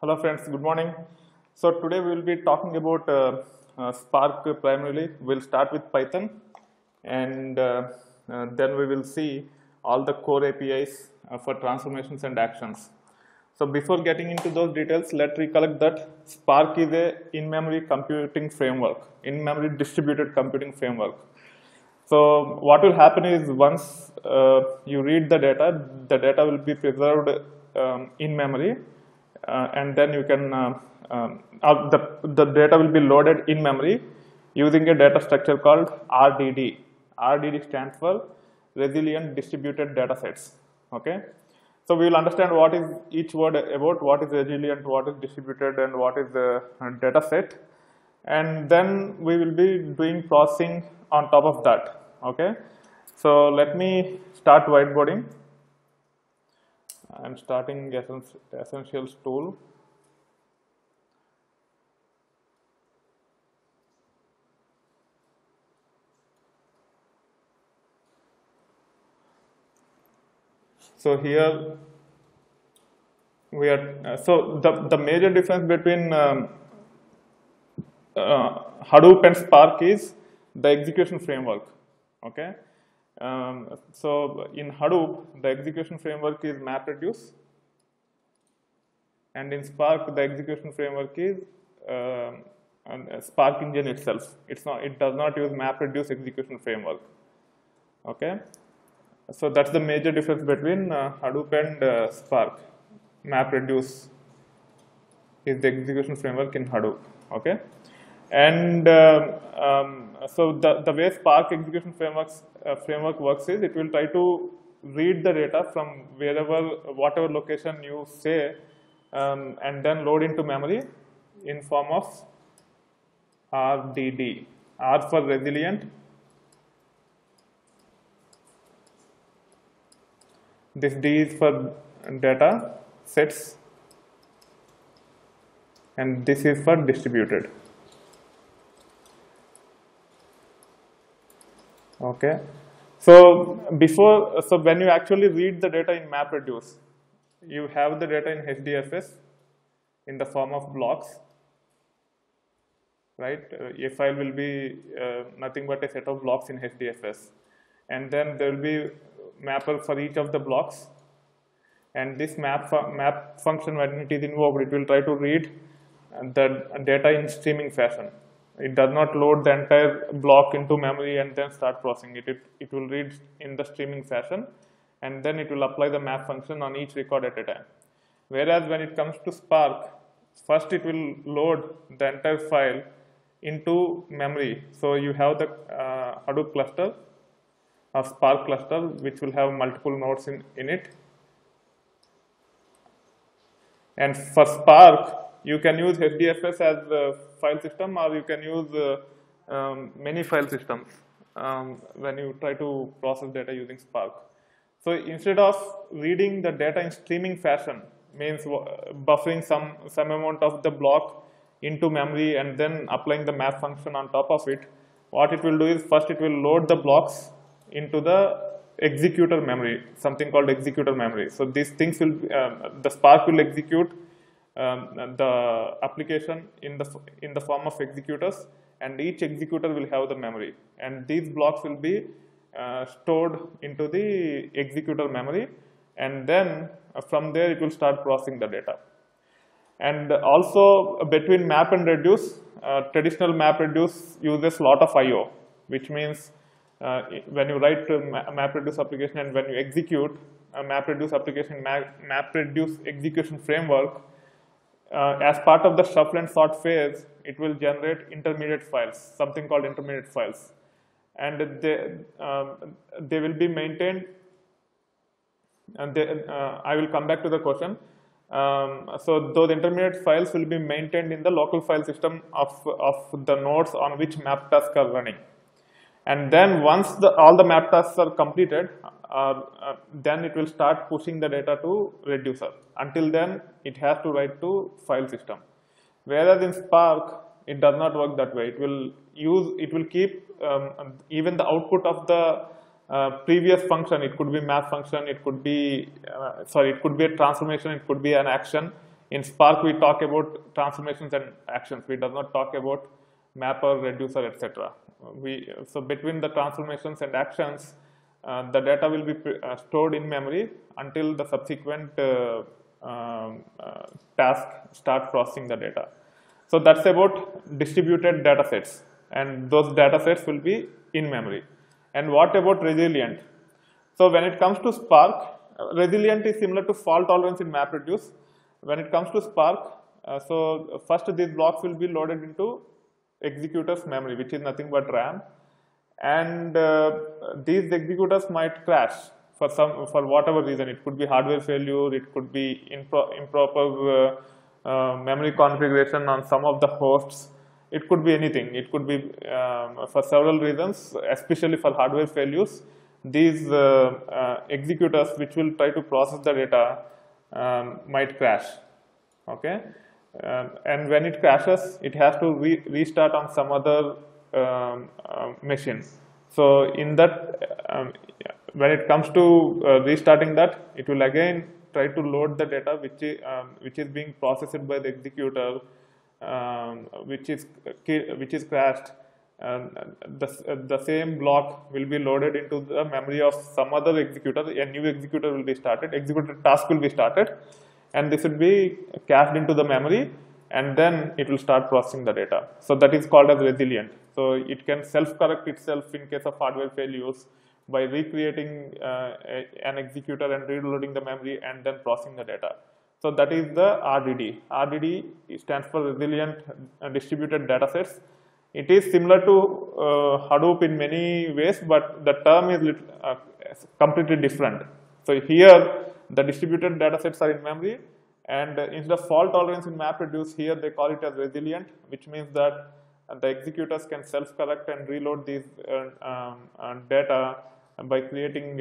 Hello friends, good morning. So today we will be talking about Spark primarily. We'll start with Python and then we will see all the core APIs for transformations and actions. So before getting into those details, let's recollect that Spark is a in-memory computing framework, in-memory distributed computing framework. So what will happen is once you read the data will be preserved in memory, and then you can the data will be loaded in memory using a data structure called RDD. RDD stands for Resilient Distributed Data Sets. Okay, so we will understand what is each word about, what is resilient, what is distributed, and what is the data set, and then we will be doing processing on top of that. Okay, so let me start whiteboarding. I'm starting Essentials tool. So here we are. So the major difference between Hadoop and Spark is the execution framework. Okay. So in Hadoop, the execution framework is MapReduce, and in Spark, the execution framework is Spark engine itself. It does not use MapReduce execution framework. Okay. So that's the major difference between Hadoop and Spark. MapReduce is the execution framework in Hadoop. Okay. And so the way Spark execution framework works is it will try to read the data from whatever location you say, and then load into memory in form of RDD. R for resilient. This D is for data sets, and this is for distributed. Okay, so when you actually read the data in MapReduce, you have the data in HDFS in the form of blocks, right? A file will be nothing but a set of blocks in HDFS, and then there will be mapper for each of the blocks, and this map function, when it is invoked, it will try to read the data in streaming fashion. It does not load the entire block into memory and then start processing it. It will read in the streaming fashion, and then it will apply the map function on each record at a time. Whereas when it comes to Spark, first it will load the entire file into memory. So you have the Hadoop cluster or Spark cluster, which will have multiple nodes in it. And for Spark, you can use HDFS as the file system, or you can use many file systems when you try to process data using Spark. So instead of reading the data in streaming fashion, means buffering some amount of the block into memory and then applying the map function on top of it, what it will do is first it will load the blocks into the executor memory, something called executor memory. So these things will the Spark will execute the application in the form of executors, and each executor will have the memory, and these blocks will be stored into the executor memory, and then from there it will start processing the data. And also between map and reduce, traditional MapReduce uses a lot of I/O, which means when you write a MapReduce application and when you execute a MapReduce application, MapReduce execution framework, as part of the shuffle and sort phase, it will generate intermediate files, something called intermediate files, and they will be maintained. And I will come back to the question. So those intermediate files will be maintained in the local file system of the nodes on which map tasks are running. And then once all the map tasks are completed, then it will start pushing the data to reducer. Until then, it has to write to file system. Whereas in Spark, it does not work that way. It will keep even the output of the previous function. It could be map function. It could be it could be a transformation. It could be an action. In Spark, we talk about transformations and actions. We do not talk about mapper, reducer, etc. So between the transformations and actions, the data will be stored in memory until the subsequent task start processing the data. So that's about distributed data sets, and those data sets will be in memory. And what about resilient? So when it comes to Spark, resilient is similar to fault tolerance in MapReduce. When it comes to Spark, so first these blocks will be loaded into executor's memory, which is nothing but RAM, and these executors might crash for whatever reason. It could be hardware failure, it could be improper memory configuration on some of the hosts. It could be anything. It could be for several reasons, especially for hardware failures. These executors, which will try to process the data, might crash. Okay, and when it crashes, it has to restart on some other machine. So in that, when it comes to restarting that, it will again try to load the data which is being processed by the executor, which is crashed. The same block will be loaded into the memory of some other executor. A new executor will be started. Executor task will be started, and this will be cached into the memory, and then it will start processing the data. So that is called as resilient. So it can self-correct itself in case of hardware failures by recreating an executor and reloading the memory and then processing the data. So that is the RDD. RDD stands for resilient distributed data sets. It is similar to Hadoop in many ways, but the term is completely different. So here the distributed data sets are in memory, and instead of fault tolerance in MapReduce, here they call it as resilient, which means that the executors can self-correct and reload these data by creating,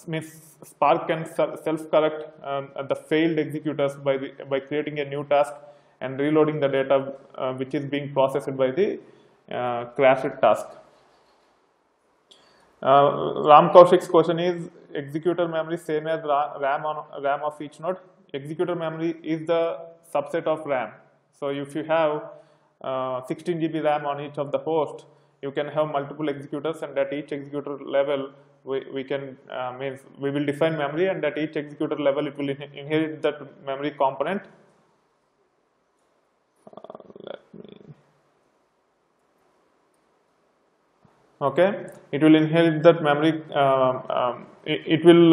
means Spark can self-correct the failed executors by creating a new task and reloading the data which is being processed by the crashed task. Ram Kaushik's question is, executor memory same as RAM of each node? Executor memory is the subset of RAM. So if you have 16 GB RAM on each of the host, you can have multiple executors, and at each executor level we will define memory, and at each executor level it will inherit that memory component. Okay, it will inherit that memory. It will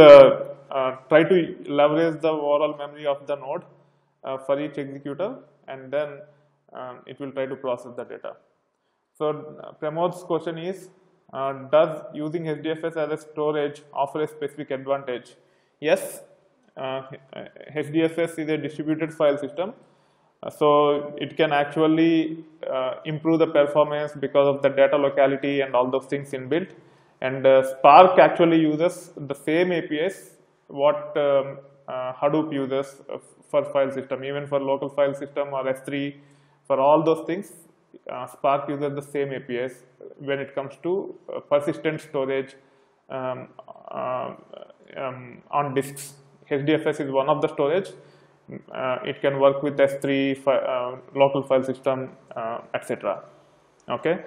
try to leverage the overall memory of the node for each executor, and then it will try to process the data. So Pramod's question is, does using HDFS as a storage offer a specific advantage? Yes, HDFS is a distributed file system. So it can actually improve the performance because of the data locality and all those things inbuilt. And Spark actually uses the same APIs what Hadoop uses for file system, even for local file system or S3. For all those things, Spark uses the same APIs when it comes to persistent storage on disks. HDFS is one of the storage. It can work with S3, local file system, etc. Okay,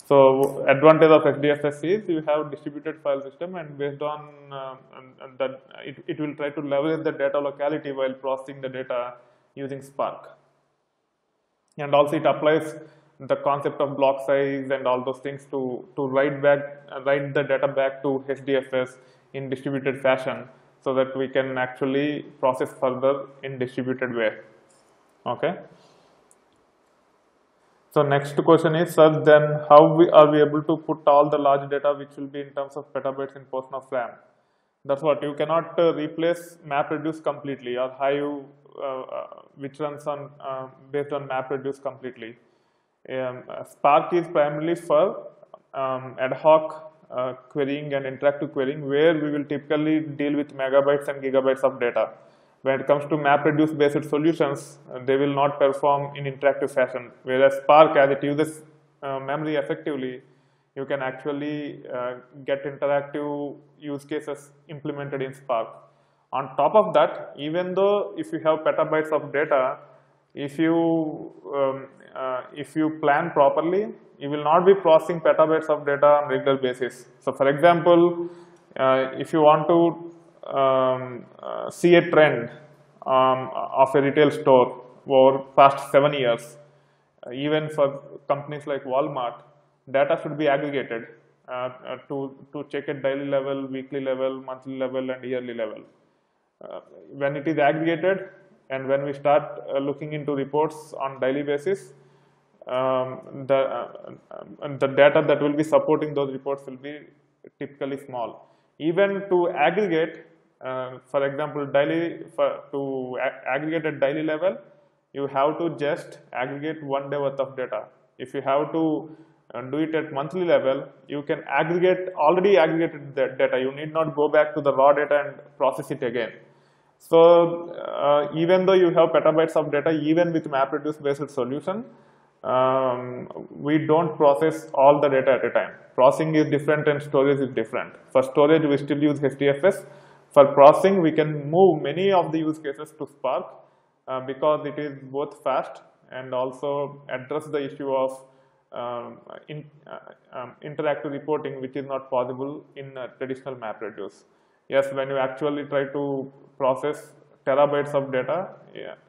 so advantage of HDFS is you have distributed file system, and based on that, it will try to leverage the data locality while processing the data using Spark. And also it applies the concept of block size and all those things to write the data back to HDFS in distributed fashion, so that we can actually process further in distributed way. Okay. So next question is, sir, then how are we able to put all the large data which will be in terms of petabytes in portion of RAM? That's what, you cannot replace MapReduce completely, or Hive which runs on based on MapReduce completely. Spark is primarily for ad hoc querying and interactive querying, where we will typically deal with megabytes and gigabytes of data. When it comes to MapReduce based solutions, they will not perform in interactive fashion, whereas Spark, as it uses memory effectively, you can actually get interactive use cases implemented in Spark. On top of that, even though if you have petabytes of data, if you plan properly, you will not be processing petabytes of data on regular basis. So for example, if you want to see a trend of a retail store over past 7 years, even for companies like Walmart, data should be aggregated to check at daily level, weekly level, monthly level, and yearly level. When it is aggregated and when we start looking into reports on daily basis, the data that will be supporting those reports will be typically small. Even to aggregate, for example, to aggregate at daily level, you have to just aggregate 1 day worth of data. If you have to do it at monthly level, you can aggregate already aggregated data. You need not go back to the raw data and process it again. So even though you have petabytes of data, even with MapReduce based solution, we don't process all the data at a time. Processing is different and storage is different. For storage, we still use HDFS. For processing, we can move many of the use cases to Spark because it is both fast and also address the issue of interactive reporting, which is not possible in traditional MapReduce. Yes, when you actually try to process terabytes of data,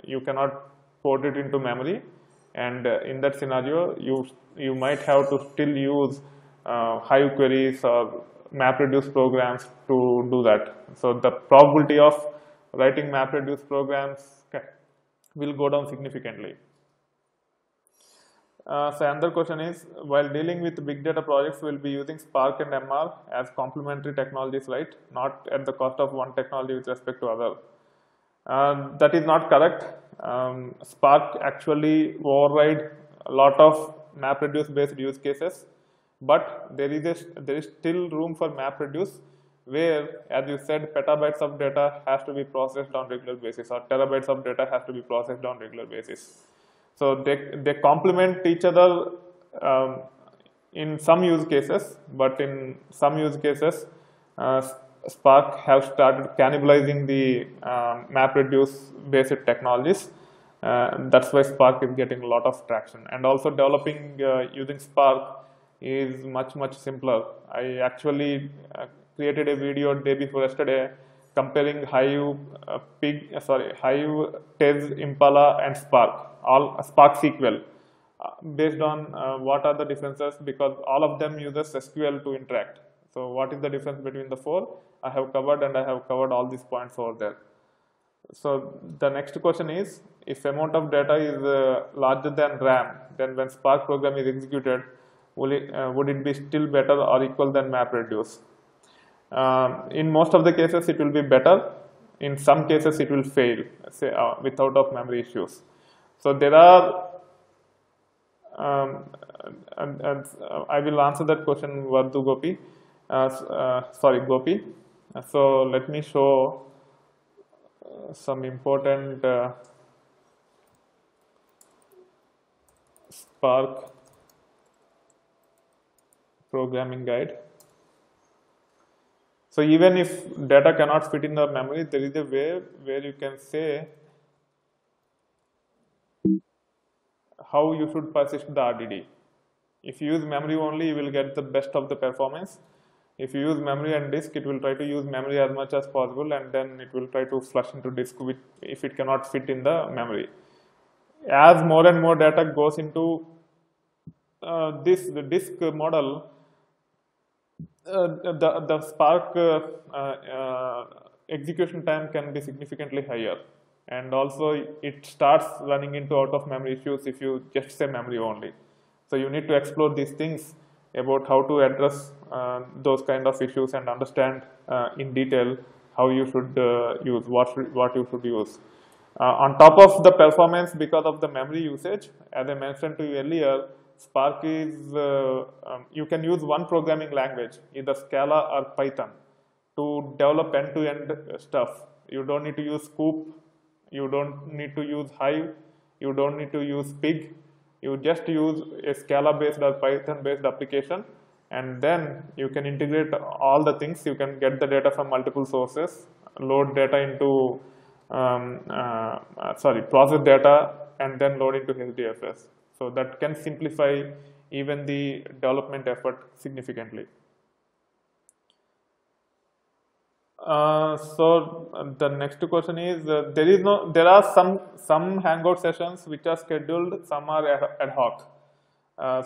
you cannot port it into memory, and in that scenario, you might have to still use Hive queries or MapReduce programs to do that. So the probability of writing MapReduce programs will go down significantly. So another question is, while dealing with big data projects, we'll be using Spark and MR as complementary technologies, right? Not at the cost of one technology with respect to other. That is not correct. Spark actually override a lot of MapReduce based use cases, but there is still room for MapReduce where, as you said, petabytes of data has to be processed on regular basis, or terabytes of data has to be processed on regular basis. So they complement each other in some use cases, but in some use cases, Spark have started cannibalizing the MapReduce based technologies. That's why Spark is getting a lot of traction. And also developing using Spark is much simpler. I actually created a video day before yesterday comparing Hive, Tez, Impala, and Spark. All Spark SQL based on what are the differences, because all of them uses SQL to interact. So what is the difference between the four? I have covered, and I have covered all these points over there. So the next question is, if amount of data is larger than RAM, then when Spark program is executed, would it be still better or equal than MapReduce? In most of the cases, it will be better. In some cases, it will fail, say with out of memory issues. So there are, and I will answer that question, Vardhu Gopi. Gopi. So let me show some important Spark programming guide. So even if data cannot fit in the memory, there is a way where you can say how you should persist the RDD. If you use memory only, you will get the best of the performance. If you use memory and disk, it will try to use memory as much as possible, and then it will try to flush into disk if it cannot fit in the memory. As more and more data goes into the disk model, the Spark execution time can be significantly higher, and also it starts running into out of memory issues if you just say memory only. So you need to explore these things about how to address those kind of issues and understand in detail how you should use, what you should use. On top of the performance, because of the memory usage, as I mentioned to you earlier, Spark is, you can use one programming language, either Scala or Python, to develop end-to-end stuff. You don't need to use Scoop, you don't need to use Hive, you don't need to use Pig. You just use a Scala-based or Python-based application, and then you can integrate all the things. You can get the data from multiple sources, load data into process data and then load into HDFS. So that can simplify even the development effort significantly. So the next question is there are some Hangout sessions which are scheduled, some are ad hoc.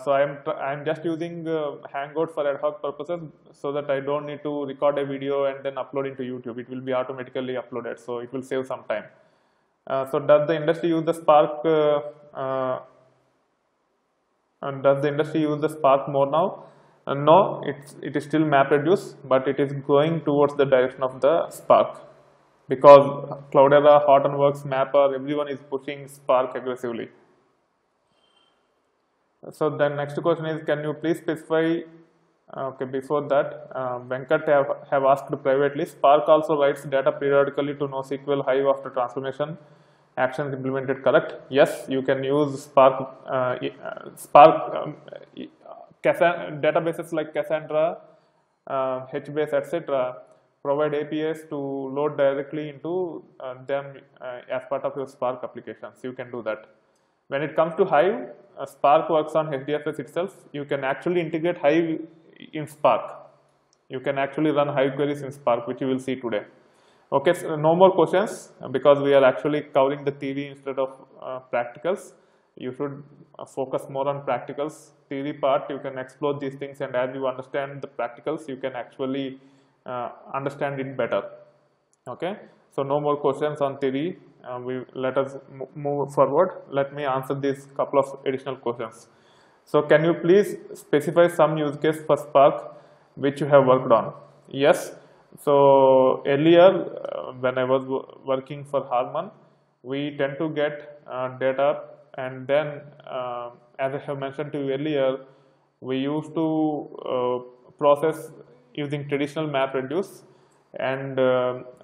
So I'm just using Hangout for ad hoc purposes so that I don't need to record a video and then upload into YouTube. It will be automatically uploaded, so it will save some time. So does the industry use the Spark? And does the industry use the Spark more now? No, it is still MapReduce, but it is going towards the direction of the Spark, because Cloudera, Hortonworks, Mapper, everyone is pushing Spark aggressively. So the next question is, can you please specify? Okay, before that, Venkat have asked privately. Spark also writes data periodically to NoSQL Hive after transformation actions implemented. Correct? Yes, you can use Spark. Databases like Cassandra, HBase, etc. provide APIs to load directly into them as part of your Spark applications. You can do that. When it comes to Hive, Spark works on HDFS itself. You can actually integrate Hive in Spark. You can actually run Hive queries in Spark, which you will see today. Okay, so no more questions because we are actually covering the theory instead of practicals. You should focus more on practicals. Theory part, you can explore these things, and as you understand the practicals, you can actually understand it better. Okay, so no more questions on theory. Let us move forward. Let me answer these couple of additional questions. So can you please specify some use case for Spark which you have worked on? Yes. So earlier when I was working for Harman, we tend to get data, and then as I have mentioned to you earlier, we used to process using traditional MapReduce and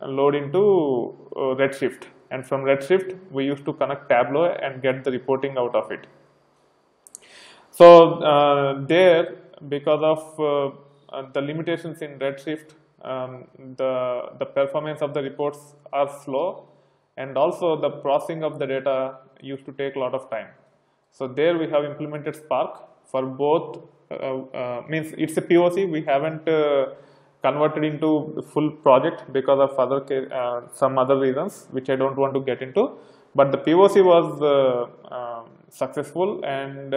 load into Redshift. And from Redshift, we used to connect Tableau and get the reporting out of it. So there, because of the limitations in Redshift, the performance of the reports are slow, and also the processing of the data used to take a lot of time. So there we have implemented Spark for both, means it's a POC, we haven't converted into full project because of some other reasons which I don't want to get into, but the POC was successful, and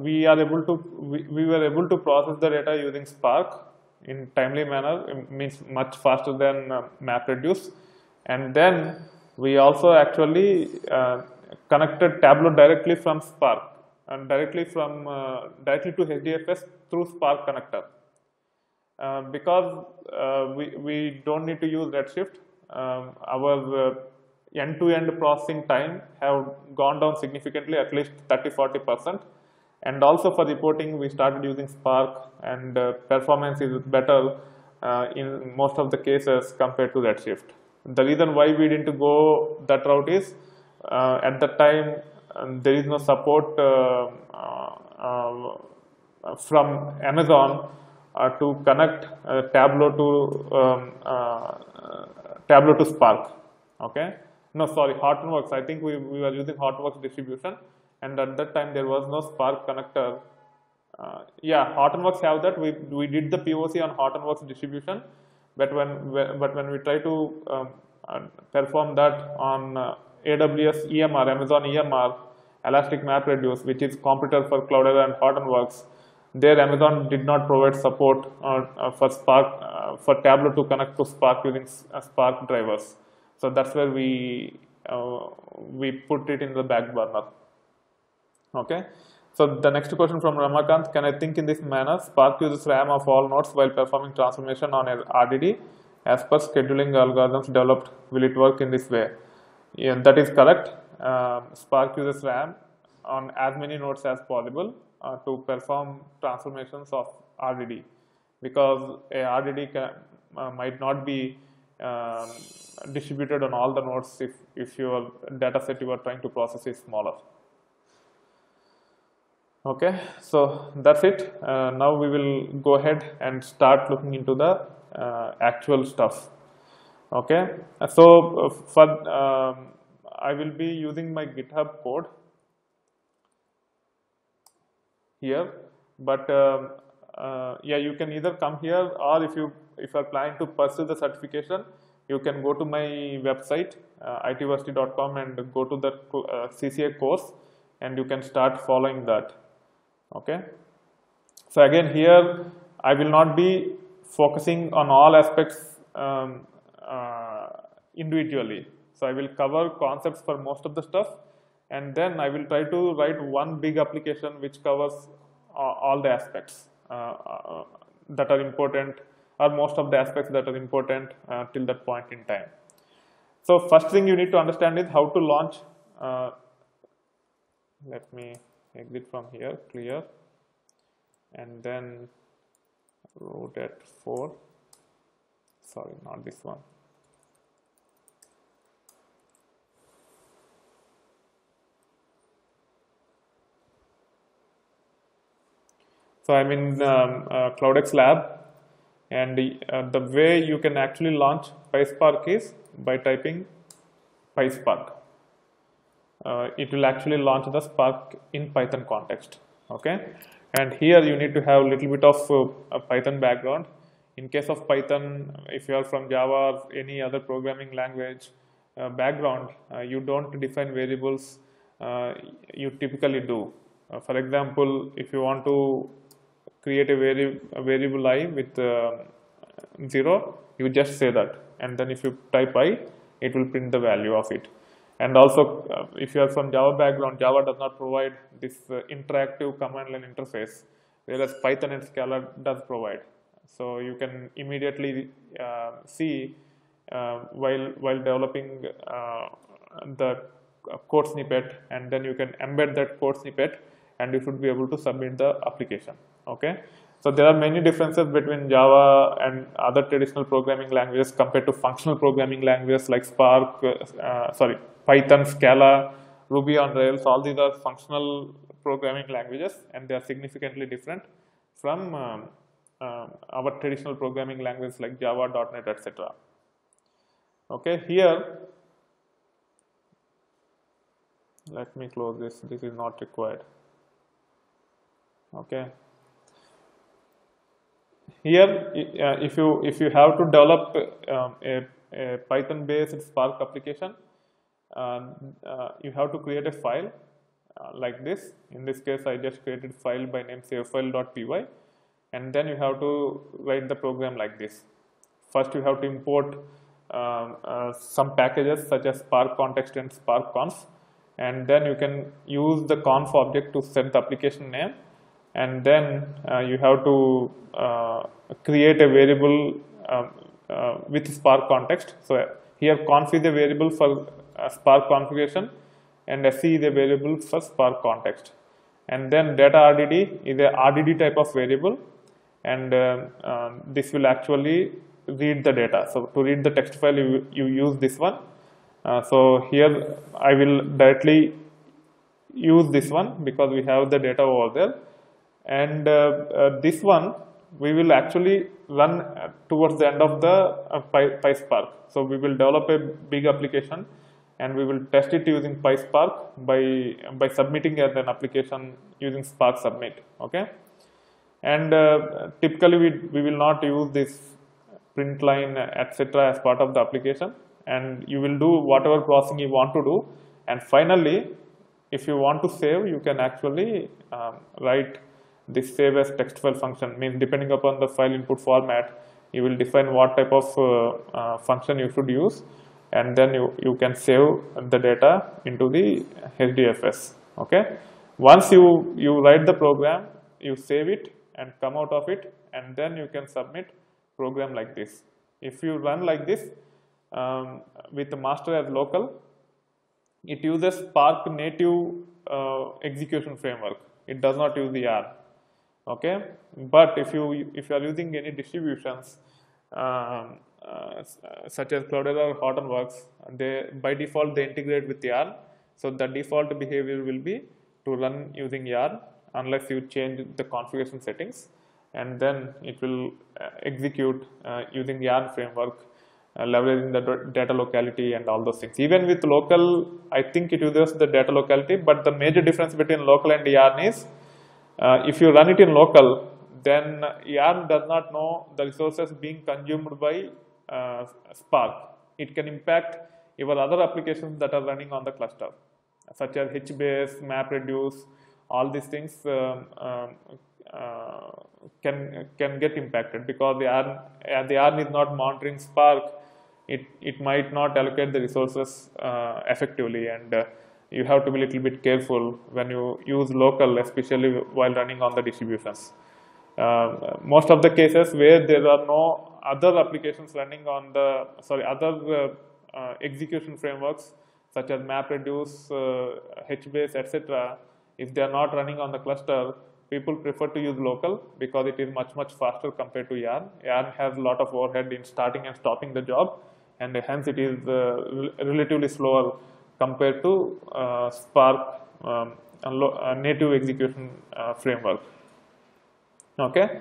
we were able to process the data using Spark in timely manner. It means much faster than MapReduce. And then we also actually connected Tableau directly from Spark and directly to HDFS through Spark connector. Because we don't need to use Redshift, our end-to-end processing time have gone down significantly, at least 30–40%. And also for reporting, we started using Spark, and performance is better in most of the cases compared to Redshift. The reason why we didn't go that route is at that time there is no support from Amazon to connect Tableau to Spark. Okay, no, sorry, Hortonworks. I think we were using Hortonworks distribution, and at that time there was no Spark connector. Yeah, Hortonworks have that. We did the POC on Hortonworks distribution, but when we try to perform that on AWS EMR, Amazon EMR, Elastic MapReduce, which is competitor for Cloudera and Hortonworks, there Amazon did not provide support for Spark for Tableau to connect to Spark using Spark drivers. So that's where we put it in the back burner. Okay. So the next question from Ramakant: can I think in this manner? Spark uses RAM of all nodes while performing transformation on a RDD as per scheduling algorithms developed. Will it work in this way? Yeah, that is correct. Spark uses RAM on as many nodes as possible to perform transformations of RDD, because a RDD might not be distributed on all the nodes if your data set you are trying to process is smaller. Okay, so that's it. Now we will go ahead and start looking into the actual stuff. Okay, so for I will be using my GitHub code here, but yeah, you can either come here, or if you are planning to pursue the certification, you can go to my website itversity.com and go to the CCA course, and you can start following that. Okay, so again here I will not be focusing on all aspects individually. So I will cover concepts for most of the stuff, and then I will try to write one big application which covers all the aspects that are important, or most of the aspects that are important till that point in time. So first thing you need to understand is how to launch. Let me exit from here, clear, and then rotate 4. Sorry, not this one. So I'm in CloudX lab, and the way you can actually launch PySpark is by typing PySpark. It will actually launch the Spark in Python context. Okay, and here you need to have a little bit of a Python background. In case of Python, if you are from Java or any other programming language background, you don't define variables. You typically do. For example, if you want to create a variable I with 0, you just say that, and then if you type I, it will print the value of it. And also, if you are from Java background, Java does not provide this interactive command line interface, whereas Python and Scala does provide. So you can immediately see while developing the code snippet, and then you can embed that code snippet, and you should be able to submit the application. Okay, so there are many differences between Java and other traditional programming languages compared to functional programming languages like Spark, Python, Scala, Ruby on Rails. All these are functional programming languages, and they are significantly different from our traditional programming languages like Java, .NET, etc. Okay, here let me close this. This is not required. Okay. Here, if you have to develop a Python-based Spark application, you have to create a file like this. In this case, I just created a file by name savefile.py, and then you have to write the program like this. First, you have to import some packages such as Spark context and Spark conf, and then you can use the conf object to set the application name, and then you have to create a variable with Spark context. So here conf is a variable for Spark configuration, and SC is a variable for Spark context, and then data RDD is a RDD type of variable, and this will actually read the data. So to read the text file, you use this one. So here I will directly use this one because we have the data over there, and this one we will actually run towards the end of the PySpark. So we will develop a big application, and we will test it using PySpark by submitting as an application using Spark submit. Okay, and typically we will not use this print line etc. as part of the application, and you will do whatever processing you want to do, and finally if you want to save, you can actually write this save as text file function. Means depending upon the file input format, you will define what type of function you should use, and then you can save the data into the HDFS. Okay, once you write the program, you save it and come out of it, and then you can submit program like this. If you run like this with the master as local, it uses Spark native execution framework. It does not use the yarn. Okay, but if you are using any distributions such as Cloudera or Hortonworks, they by default they integrate with yarn. So the default behavior will be to run using yarn unless you change the configuration settings. and then it will execute using yarn framework, leveraging the data locality and all those things. Even with local, I think it uses the data locality, but the major difference between local and yarn is if you run it in local, then yarn does not know the resources being consumed by Spark. It can impact your other applications that are running on the cluster, such as HBase, MapReduce. All these things can get impacted because the yarn is not monitoring Spark. It might not allocate the resources effectively, and you have to be a little bit careful when you use local, especially while running on the distributions. Most of the cases where there are no other applications running on the other execution frameworks such as MapReduce, HBase, etc. If they are not running on the cluster, people prefer to use local because it is much faster compared to yarn. Yarn has a lot of overhead in starting and stopping the job, and hence it is relatively slower compared to Spark native execution framework. Okay,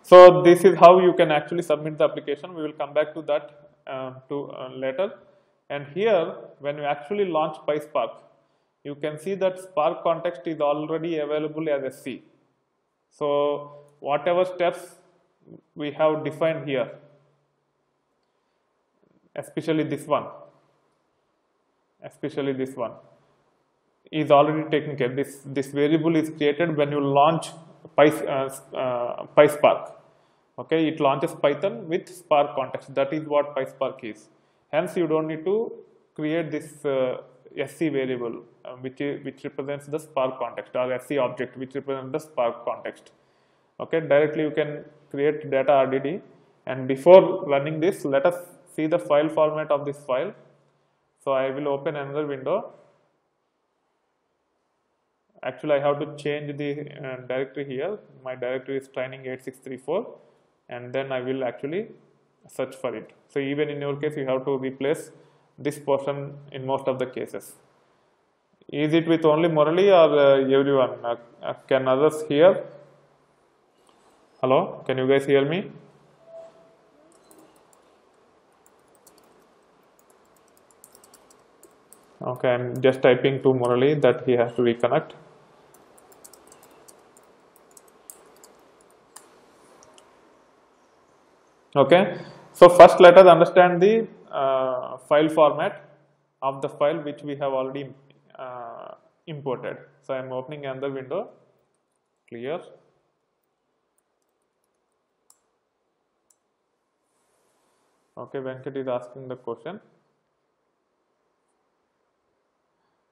so this is how you can actually submit the application. We will come back to that later. And here, when you actually launch PySpark, you can see that Spark context is already available as SC. So whatever steps we have defined here, especially this one, is already taken care. This variable is created when you launch PySpark. Okay, it launches Python with Spark context. That is what PySpark is. Hence, you don't need to create this SC variable which represents the Spark context, or SC object which represents the Spark context. Okay, directly you can create data RDD. And before running this, let us see the file format of this file. So I will open another window. Actually, I have to change the directory here. My directory is training 8634, and then I will actually search for it. So even in your case, you have to replace this portion in most of the cases. Is it with only Murali or everyone? Can others hear? Hello, can you guys hear me? Okay, I'm just typing to Murali that he has to reconnect. Okay, so first let us understand the file format of the file which we have already imported. So I am opening another window, clear. Okay, Venkat is asking the question.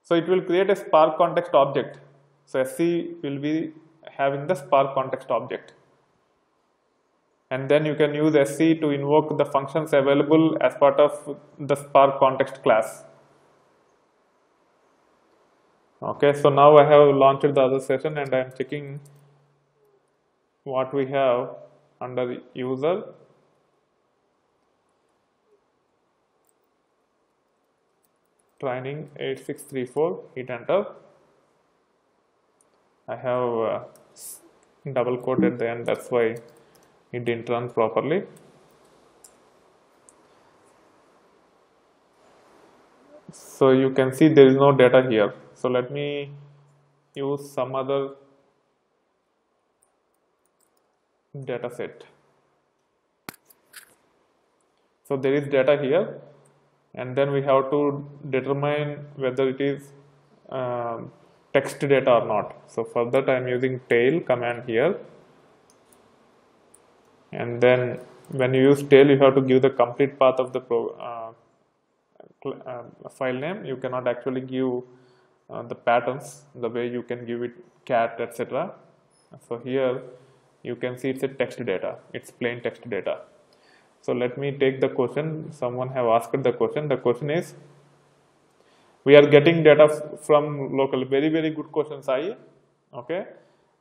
So it will create a Spark context object. So SC will be having the Spark context object. And then you can use SC to invoke the functions available as part of the Spark context class. Okay, so now I have launched the other session and I am checking what we have under user. Training 8634, hit enter. I have double quote at the end, that's why it didn't run properly. So you can see there is no data here. So let me use some other data set. So there is data here, and then we have to determine whether it is text data or not. So for that I am using tail command here, and then when you use tail you have to give the complete path of the file name. You cannot actually give the patterns the way you can give it cat, etc. So here you can see it's a text data, it's plain text data. So let me take the question. Someone have asked the question. The question is, we are getting data from local. Very good question, Sai. Okay.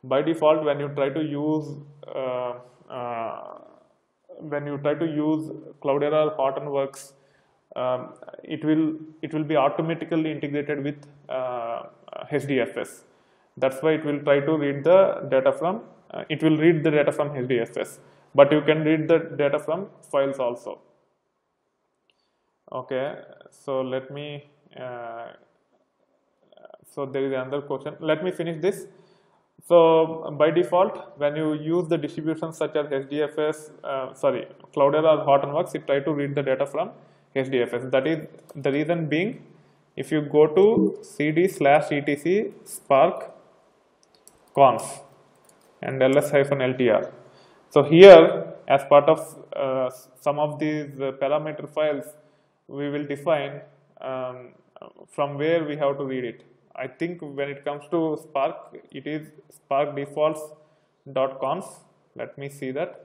By default, when you try to use Cloudera or Hortonworks, it will be automatically integrated with HDFS. That's why it will try to read the data from it will read the data from HDFS, but you can read the data from files also. Okay, so let me so there is another question. Let me finish this. So by default, when you use the distributions such as HDFS, Cloudera or Hortonworks, it try to read the data from HDFS. That is the reason being, if you go to cd/etc spark conf and ls-ltr. So here, as part of some of these parameter files, we will define from where we have to read it. I think when it comes to Spark, it is spark defaults.conf. Let me see that.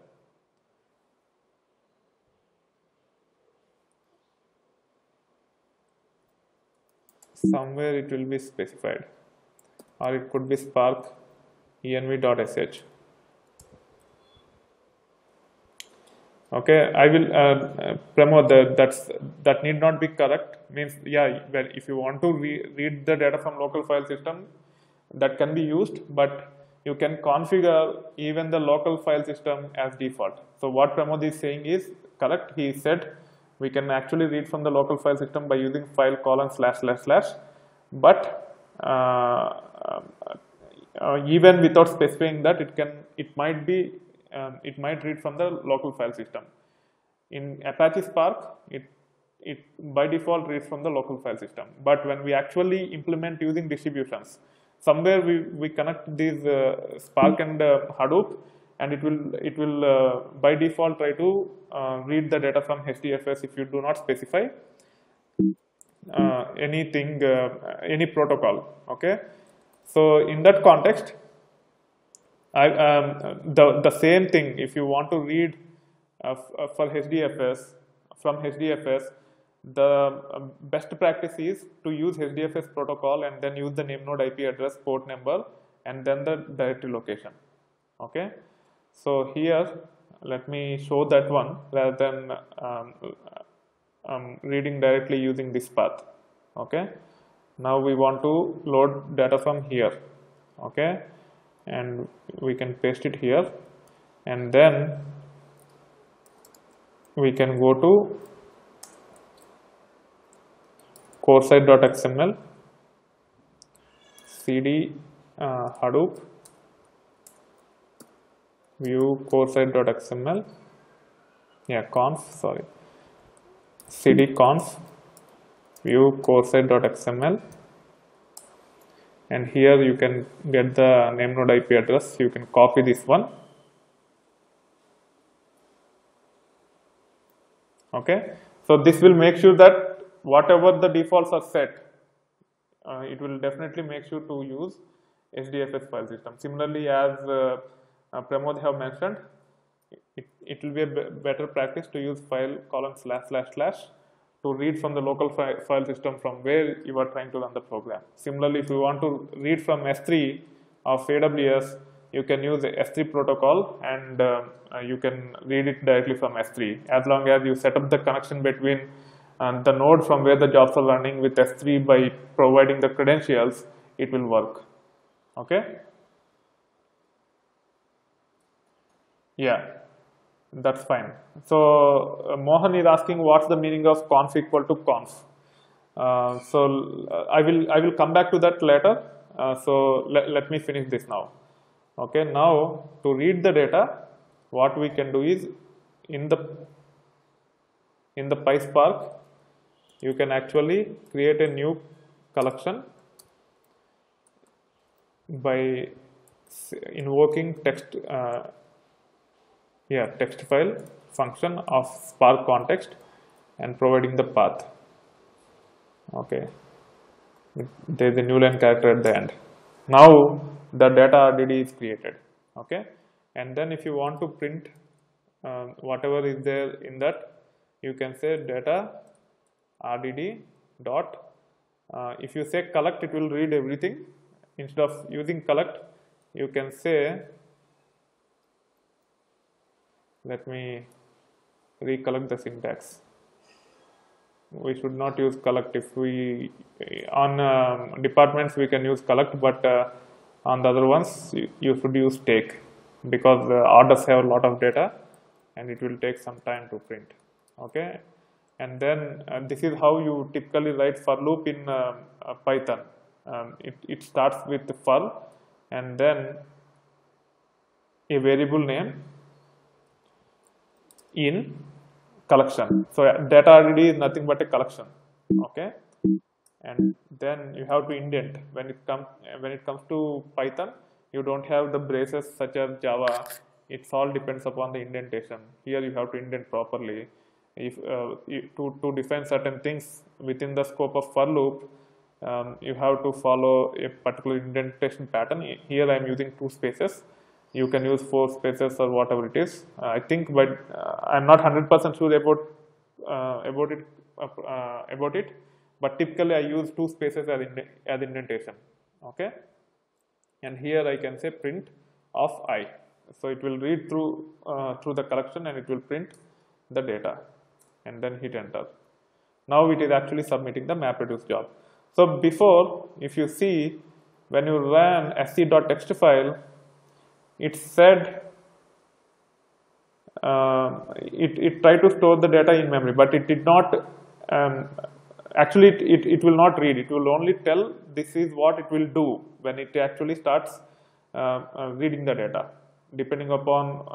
Somewhere it will be specified, or it could be spark env.sh. Okay, I will promote that need not be correct. Means, yeah, well, if you want to read the data from local file system, that can be used, but you can configure even the local file system as default. So what Pramod is saying is correct. He said we can actually read from the local file system by using file : ///, but even without specifying that, it might read from the local file system. In Apache Spark, it by default reads from the local file system. But when we actually implement using distributions, somewhere we connect these Spark and Hadoop, and it will by default try to read the data from HDFS if you do not specify anything, any protocol. Okay, so in that context, the same thing, if you want to read for HDFS, from HDFS, the best practice is to use HDFS protocol and then use the name node IP address, port number, and then the directory location. Okay, so here let me show that one rather than reading directly using this path. Okay, now we want to load data from here. Okay, and we can paste it here, and then we can go to coresite.xml, cd Hadoop, view coresite.xml, cd conf, view coresite.xml, and here you can get the name node IP address. You can copy this one. Okay, so this will make sure that whatever the defaults are set, it will definitely make sure to use HDFS file system. Similarly, as Pramod have mentioned, it will be a better practice to use file : /// to read from the local file system from where you are trying to run the program. Similarly, if you want to read from S3 of AWS, you can use the S3 protocol, and you can read it directly from S3, as long as you set up the connection between the node from where the jobs are running with S3 by providing the credentials, it will work. Okay? Yeah, that's fine. So Mohan is asking what's the meaning of conf equal to conf. So I will come back to that later. So let me finish this now. Okay, now to read the data, what we can do is in the PySpark, you can actually create a new collection by invoking text file function of Spark context and providing the path. Okay, there is a new line character at the end. Now the data RDD is created. Okay, and then if you want to print whatever is there in that, you can say data RDD dot. If you say collect, it will read everything. Instead of using collect, you can say, let me recollect the syntax. We should not use collect. If we on departments we can use collect, but on the other ones you should use take. because the orders have a lot of data and it will take some time to print. Okay, and then this is how you typically write for loop in Python. It starts with the for and then a variable name in collection. So data already is nothing but a collection. Okay, and then you have to indent when it comes to Python. You don't have the braces such as Java. It all depends upon the indentation. Here you have to indent properly. If to define certain things within the scope of for loop, you have to follow a particular indentation pattern. Here I am using 2 spaces. You can use 4 spaces or whatever it is. I think, but I'm not 100% sure about it. But typically I use 2 spaces as indentation. Okay, and here I can say print of I. So it will read through the collection and it will print the data, and then hit enter. Now it is actually submitting the MapReduce job. So before, if you see, when you ran sc.txt file, it said it tried to store the data in memory, but it did not. Actually, it will not read. It will only tell this is what it will do when it actually starts reading the data. Depending upon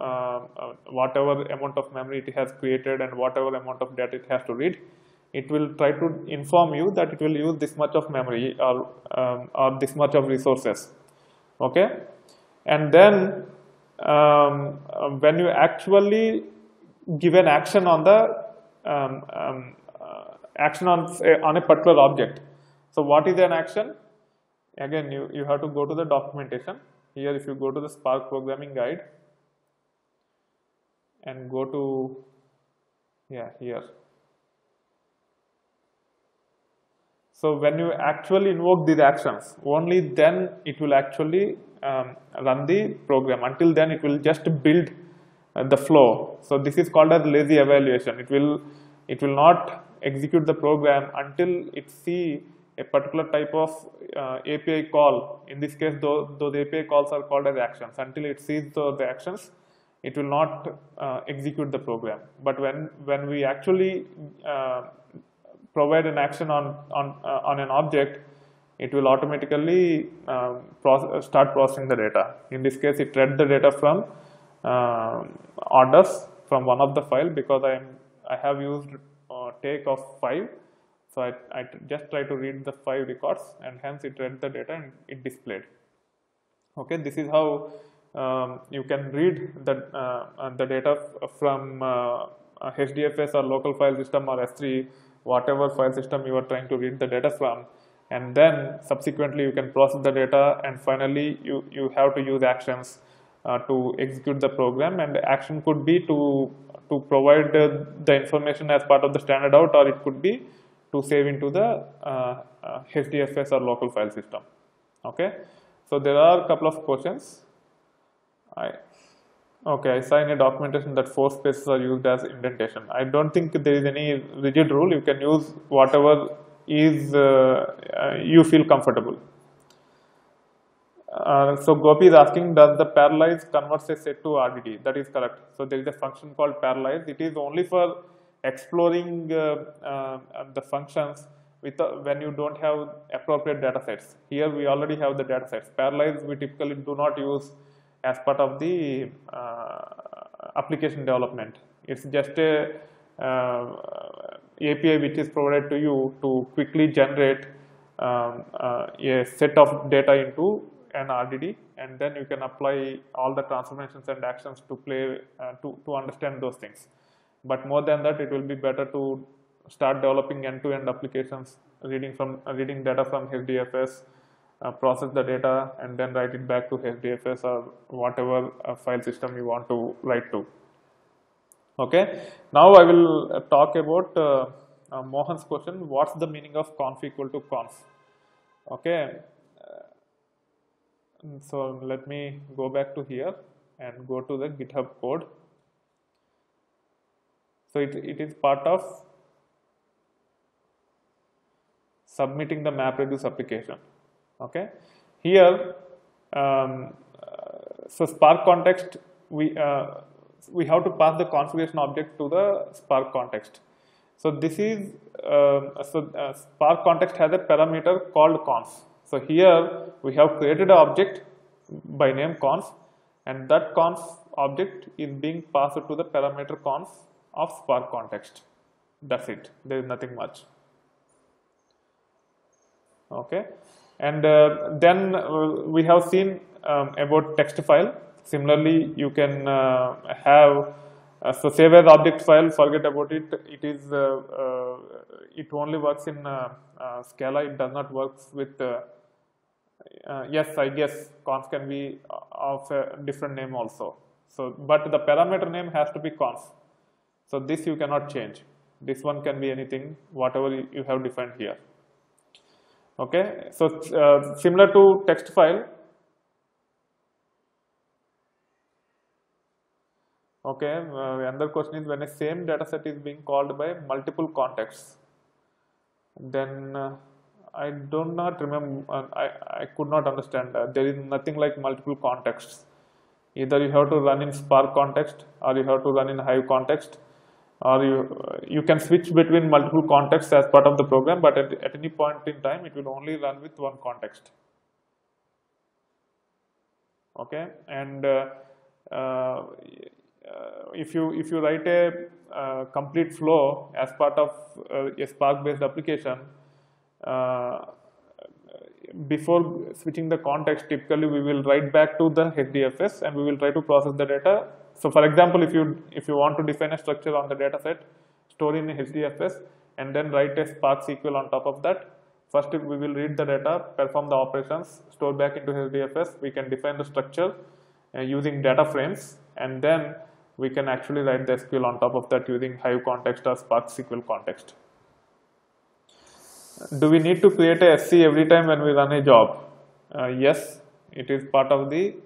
whatever amount of memory it has created and whatever amount of data it has to read, it will try to inform you that it will use this much of memory or this much of resources. Okay, and then when you actually give an action on the action on a particular object. So what is an action? Again, you have to go to the documentation. Here, if you go to the Spark programming guide and go to here. So when you actually invoke these actions, only then it will actually run the program. Until then, it will just build the flow. So this is called as lazy evaluation. It will not execute the program until it see a particular type of API call. In this case, those API calls are called as actions. Until it sees the actions, it will not execute the program. But when we actually provide an action on an object, it will automatically start processing the data. In this case, it read the data from orders from one of the file, because I have used take of 5. So I just try to read the 5 records, and hence it read the data and it displayed. Okay, this is how you can read the data from HDFS or local file system or S3, whatever file system you are trying to read the data from, and then subsequently you can process the data, and finally you have to use actions to execute the program. And the action could be to provide the information as part of the standard out, or it could be to save into the HDFS or local file system. Okay, so there are a couple of questions. I saw in a documentation that 4 spaces are used as indentation. I don't think there is any rigid rule. You can use whatever is you feel comfortable. So Gopi is asking, does the parallelize converts a set to RDD? That is correct. So there is a function called parallelize. It is only for exploring the functions when you don't have appropriate data sets. Here we already have the data sets. Parallelize we typically do not use as part of the application development. It's just a API which is provided to you to quickly generate a set of data into an RDD, and then you can apply all the transformations and actions to play to understand those things. But more than that, it will be better to start developing end-to-end applications, reading data from HDFS, process the data, and then write it back to HDFS or whatever file system you want to write to. Okay, now I will talk about Mohan's question. What's the meaning of conf equal to conf? Okay, so let me go back to here and go to the GitHub code. So it is part of submitting the MapReduce application. Okay, here So Spark context, we have to pass the configuration object to the Spark context. So this is Spark context has a parameter called conf. So here we have created an object by name conf, and that conf object is being passed to the parameter conf of Spark context. That's it. There is nothing much. Okay, and then we have seen about text file. Similarly, you can have so save as object file. Forget about it. It is it only works in Scala. It does not work with. Yes, I guess conf can be of a different name also. So, but the parameter name has to be conf. So this you cannot change. This one can be anything, whatever you have defined here. Okay, so similar to text file. Okay, another question is when a same data set is being called by multiple contexts, then I do not remember, I could not understand that. There is nothing like multiple contexts. Either you have to run in Spark context, or you have to run in Hive context, or you can switch between multiple contexts as part of the program, but at any point in time it will only run with one context. Okay, and if you write a complete flow as part of a Spark based application, before switching the context, typically we will write back to the HDFS and we will try to process the data. So for example, if you want to define a structure on the data set, store in HDFS, and then write a Spark SQL on top of that. First we will read the data, perform the operations, store back into HDFS. We can define the structure using data frames, and then we can actually write the SQL on top of that using Hive context or Spark SQL context. Do we need to create a SC every time when we run a job? Yes, it is part of the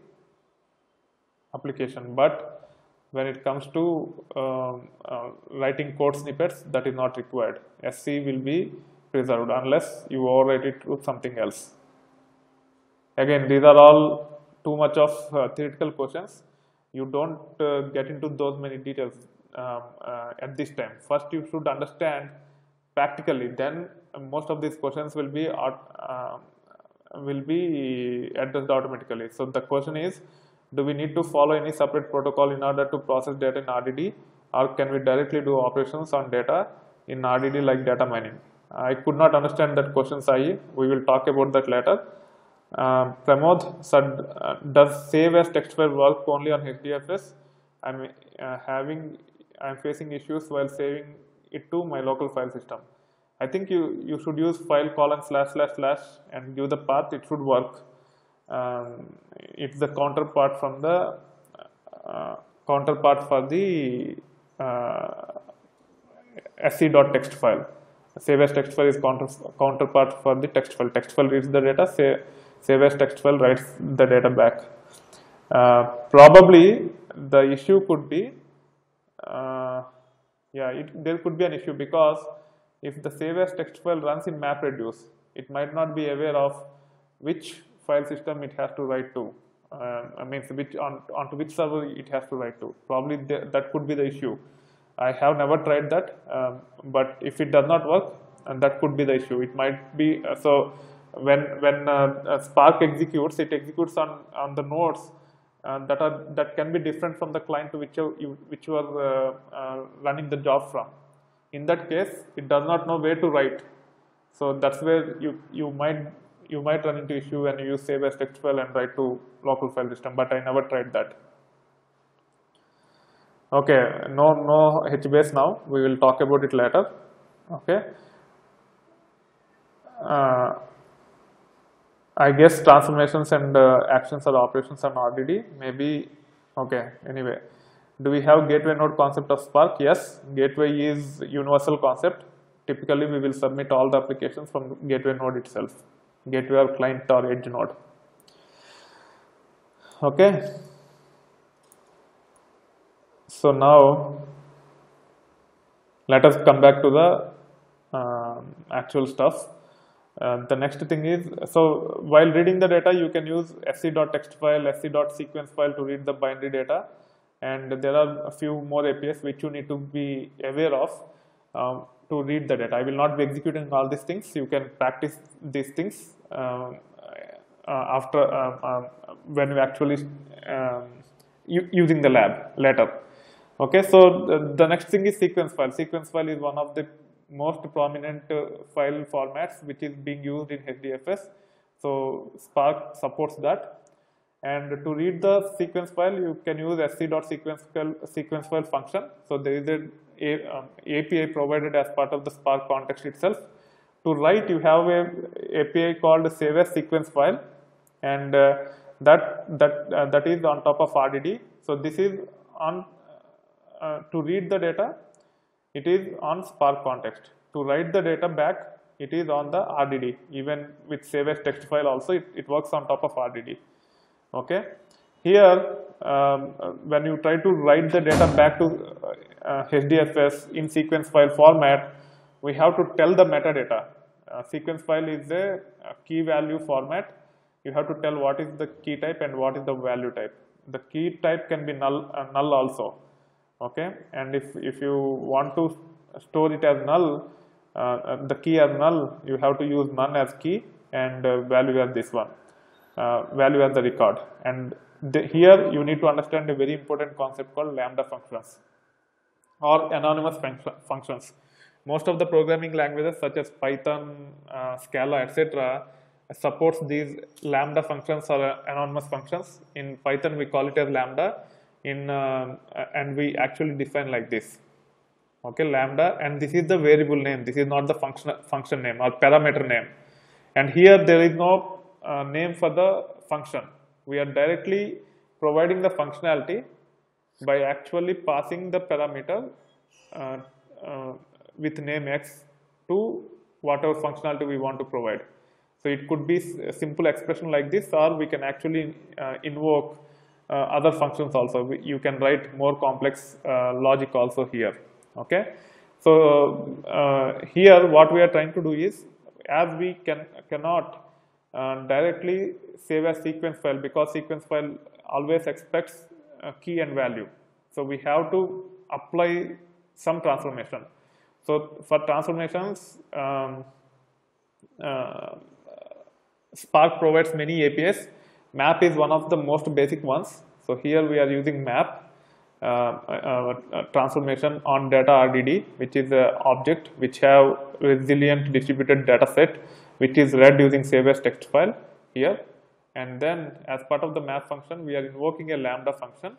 application, but when it comes to writing code snippets, that is not required. SC will be preserved unless you overwrite it with something else. Again, these are all too much of theoretical questions. You don't get into those many details at this time. First, you should understand practically. Then most of these questions will be addressed automatically. So the question is, do we need to follow any separate protocol in order to process data in RDD, or can we directly do operations on data in RDD like data mining? I could not understand that question, Sai. We will talk about that later. Pramod said, does save as text file work only on HDFS? I'm facing issues while saving it to my local file system. I think you should use file : / and give the path. It should work. It's the counterpart from the counterpart for the sc.text file. Save as text file is counterpart for the text file. Text file reads the data. Save as text file writes the data back. Probably the issue could be, there could be an issue because if the save as text file runs in MapReduce, it might not be aware of which file system it has to write to. Onto which server it has to write to. Probably that could be the issue. I have never tried that, but if it does not work, that could be the issue. It might be so. When Spark executes, it executes on the nodes that can be different from the client to which you are running the job from. In that case, it does not know where to write. So that's where you might run into issue when you use save as text file and write to local file system. But I never tried that. Okay, no HBase now. We will talk about it later. Okay. I guess transformations and actions or operations on RDD. Maybe, okay, anyway. Do we have gateway node concept of Spark? Yes, gateway is universal concept. Typically, we will submit all the applications from gateway node itself. Gateway or client or edge node. Okay. So now, let us come back to the actual stuff. The next thing is, so while reading the data, you can use sc.text file, sc.sequence file to read the binary data, and there are a few more APIs which you need to be aware of to read the data. I will not be executing all these things. You can practice these things after when you actually using the lab later. Okay, so the next thing is sequence file. Sequence file is one of the most prominent file formats which is being used in HDFS. So Spark supports that. And to read the sequence file, you can use sc.sequence file function. So there is an API provided as part of the Spark context itself. To write, you have a API called save as sequence file, and that is on top of RDD. So this is on to read the data, it is on Spark context. To write the data back, it is on the RDD. Even with save as text file also, it works on top of RDD. Okay. Here, when you try to write the data back to HDFS in sequence file format, we have to tell the metadata. Sequence file is a key value format. You have to tell what is the key type and what is the value type. The key type can be null also. Okay, and if you want to store it as null, the key as null, you have to use none as key and value as this one, value as the record. And here you need to understand a very important concept called lambda functions or anonymous functions. Most of the programming languages such as Python, Scala, etc. supports these lambda functions or anonymous functions. In Python we call it as lambda. And we actually define like this. Okay, lambda, and this is the variable name. This is not the function name or parameter name. And here there is no name for the function. We are directly providing the functionality by actually passing the parameter with name x to whatever functionality we want to provide. So it could be a simple expression like this, or we can actually invoke other functions also. You can write more complex logic also here. Okay, so here what we are trying to do is, as we cannot directly save as sequence file, because sequence file always expects key and value. So we have to apply some transformation. So for transformations, Spark provides many APIs. Map is one of the most basic ones. So here we are using map transformation on data RDD, which is an object which have resilient distributed data set, which is read using save as text file here. And then as part of the map function, we are invoking a lambda function.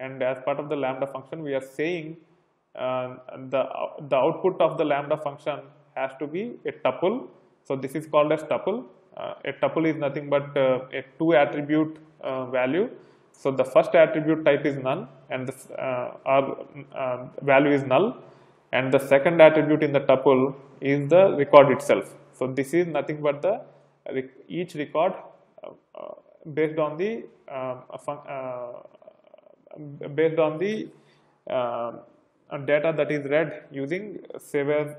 And as part of the lambda function, we are saying the output of the lambda function has to be a tuple. So this is called as tuple. A tuple is nothing but a 2 attribute value. So the first attribute type is none, and the value is null, and the second attribute in the tuple is the record itself. So this is nothing but the each record based on the data that is read using save as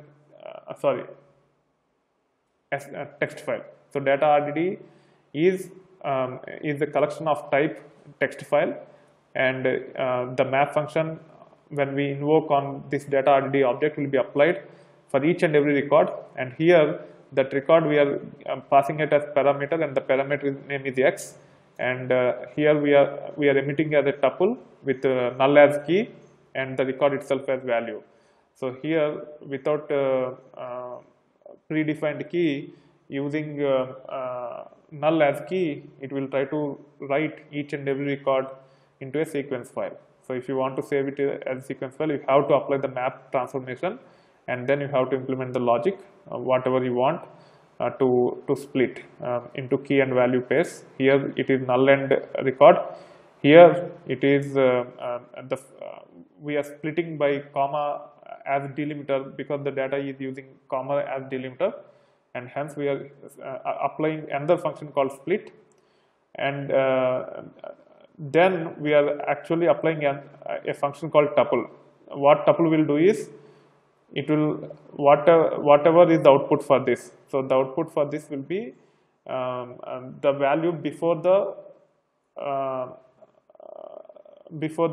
text file. So data RDD is a collection of type text file, and the map function, when we invoke on this data RDD object, will be applied for each and every record. And here that record we are passing it as parameter, and the parameter name is x. And here we are emitting as a tuple with null as key and the record itself as value. So here, without predefined key, using null as key, it will try to write each and every record into a sequence file. So if you want to save it as a sequence file, you have to apply the map transformation, and then you have to implement the logic, whatever you want to split into key and value pairs. Here it is null and record. Here it is we are splitting by comma as delimiter, because the data is using comma as delimiter, and hence we are applying another function called split. And then we are actually applying a function called tuple. What tuple will do is, it will whatever is the output for this. So the output for this will be the value before the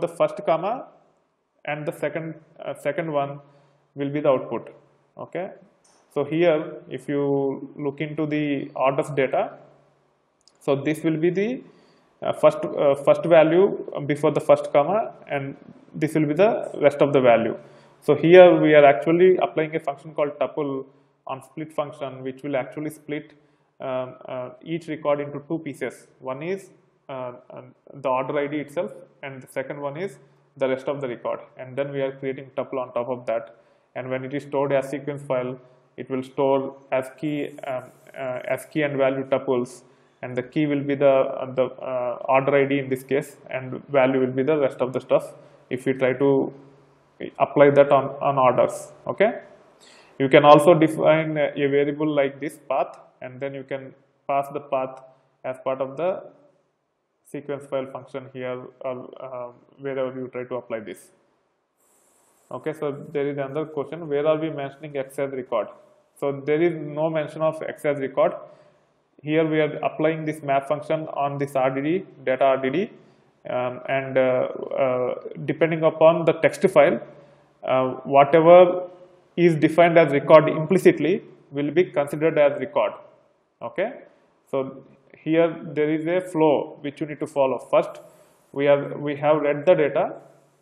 first comma, and the second one will be the output. Okay, so here if you look into the orders data, so this will be the first value before the first comma, and this will be the rest of the value. So here we are actually applying a function called tuple on split function, which will actually split each record into two pieces. One is the order ID itself, and the second one is the rest of the record, and then we are creating tuple on top of that. And when it is stored as sequence file, it will store as key and value tuples, and the key will be the order ID in this case, and value will be the rest of the stuff if we try to apply that on orders. Okay, you can also define a variable like this path, and then you can pass the path as part of the sequence file function here, or wherever you try to apply this. Okay, so there is another question, where are we mentioning X as record? So there is no mention of X as record. Here we are applying this map function on this RDD, data RDD, and depending upon the text file, whatever is defined as record implicitly will be considered as record. Okay, so here there is a flow which you need to follow. First, we have read the data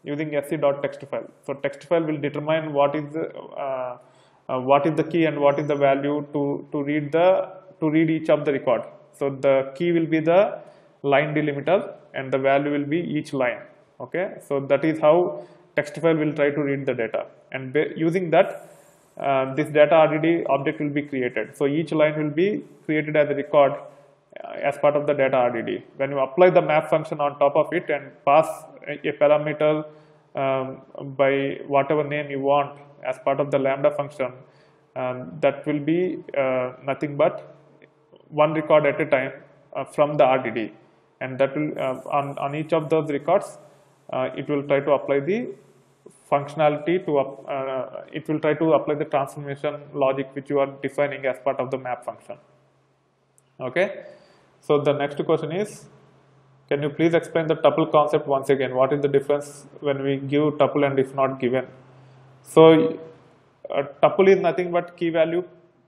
using sc.textfile. So text file will determine what is the key and what is the value to read each of the record. So the key will be the line delimiter, and the value will be each line. Okay, so that is how text file will try to read the data, and using that this data RDD object will be created. So each line will be created as a record as part of the data RDD. When you apply the map function on top of it and pass a parameter by whatever name you want as part of the lambda function, that will be nothing but one record at a time from the RDD, and that will on each of those records it will try to apply the functionality to it will try to apply the transformation logic which you are defining as part of the map function. Okay, so the next question is, can you please explain the tuple concept once again? What is the difference when we give tuple and if not given? So tuple is nothing but key value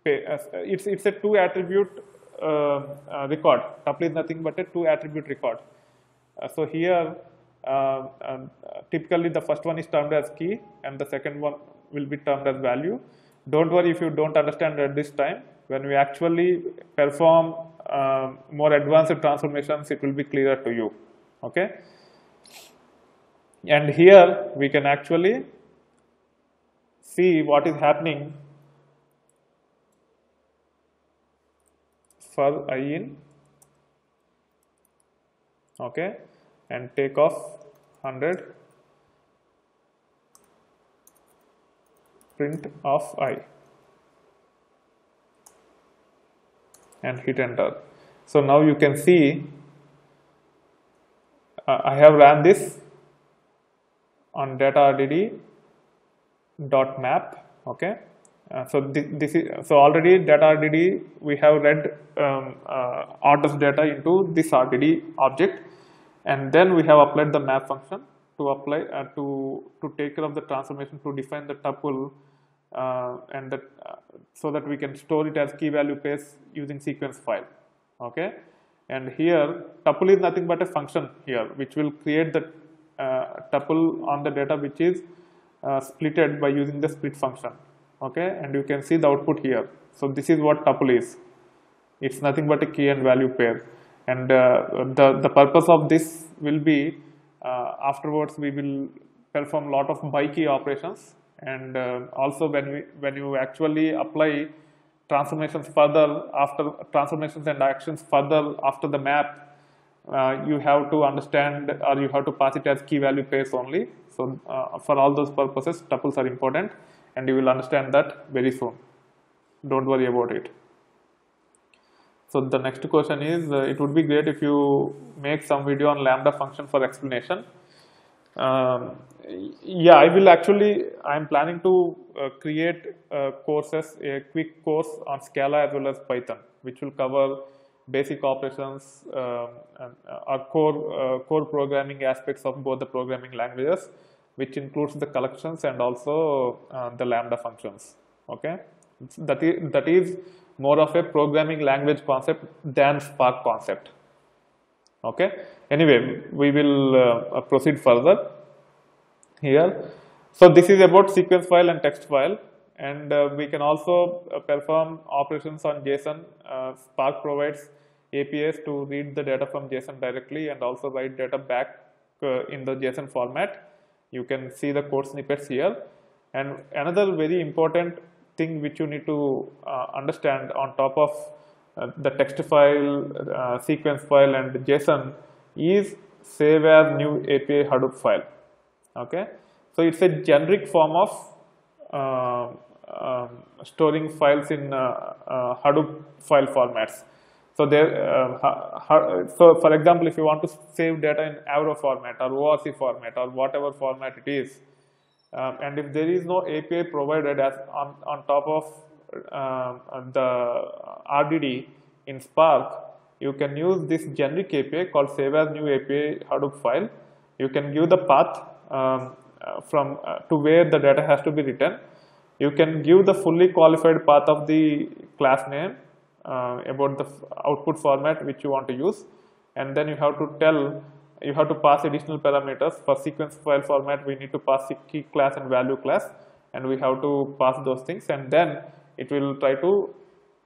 it's a two attribute record. Tuple is nothing but a two attribute record. So here typically the first one is termed as key and the second one will be termed as value. Don't worry if you don't understand at this time. When we actually perform more advanced transformations, it will be clearer to you. Okay, and here we can actually see what is happening for I in, okay, and take off 100, print of I, and hit enter. So now you can see I have ran this on data RDD dot map. Okay, so this is so already data RDD we have read orders data into this RDD object, and then we have applied the map function to apply to take care of the transformation to define the tuple and that so that we can store it as key value pairs using sequence file. Okay, and here tuple is nothing but a function here which will create the tuple on the data which is splitted by using the split function. Okay, and you can see the output here. So this is what tuple is. It's nothing but a key and value pair, and the purpose of this will be afterwards we will perform a lot of by key operations, and also when you actually apply transformations further after transformations and actions further after the map, you have to understand or you have to pass it as key value pairs only. So for all those purposes tuples are important, and you will understand that very soon. Don't worry about it. So the next question is, it would be great if you make some video on lambda function for explanation. Um, yeah, I will actually, I'm planning to create courses, a quick course on Scala as well as Python, which will cover basic operations, and our core programming aspects of both the programming languages, which includes the collections and also the Lambda functions. Okay, that is more of a programming language concept than Spark concept. Okay, anyway, we will proceed further here. So this is about sequence file and text file, and we can also perform operations on JSON. Spark provides APIs to read the data from JSON directly and also write data back in the JSON format. You can see the code snippets here. And another very important thing which you need to understand on top of the text file, sequence file and JSON is save as new API Hadoop file. Okay, so it's a generic form of storing files in Hadoop file formats. So so for example, if you want to save data in Avro format or ORC format or whatever format it is, and if there is no API provided as on top of the RDD in Spark, you can use this generic API called save as new API Hadoop file. You can give the path from to where the data has to be written. You can give the fully qualified path of the class name, about the output format which you want to use, and then you have to pass additional parameters. For sequence file format, we need to pass key class and value class, and we have to pass those things, and then it will try to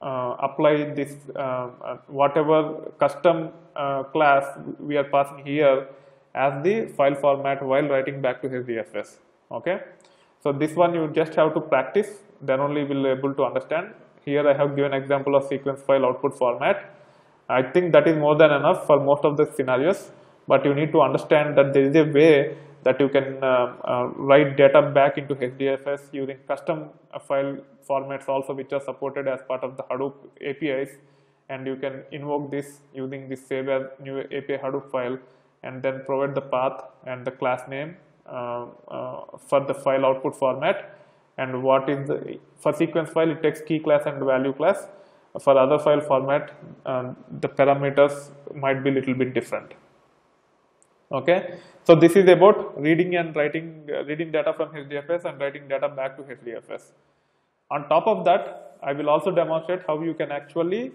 apply this whatever custom class we are passing here as the file format while writing back to HDFS. Okay, so this one you just have to practice, then only will be able to understand. Here I have given example of sequence file output format. I think that is more than enough for most of the scenarios, but you need to understand that there is a way that you can write data back into HDFS using custom file formats also, which are supported as part of the Hadoop APIs, and you can invoke this using this save as new API Hadoop file, and then provide the path and the class name for the file output format. And what is for sequence file, it takes key class and value class. For other file format, the parameters might be little bit different. Okay, so this is about reading and writing, reading data from HDFS and writing data back to HDFS. On top of that, I will also demonstrate how you can actually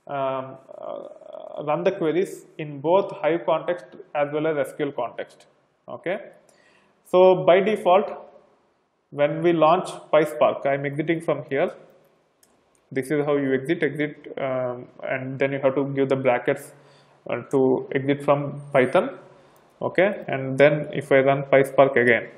run the queries in both Hive context as well as SQL context. Okay, so by default, when we launch PySpark, I am exiting from here. This is how you exit, and then you have to give the brackets to exit from Python. Okay, and then if I run PySpark again,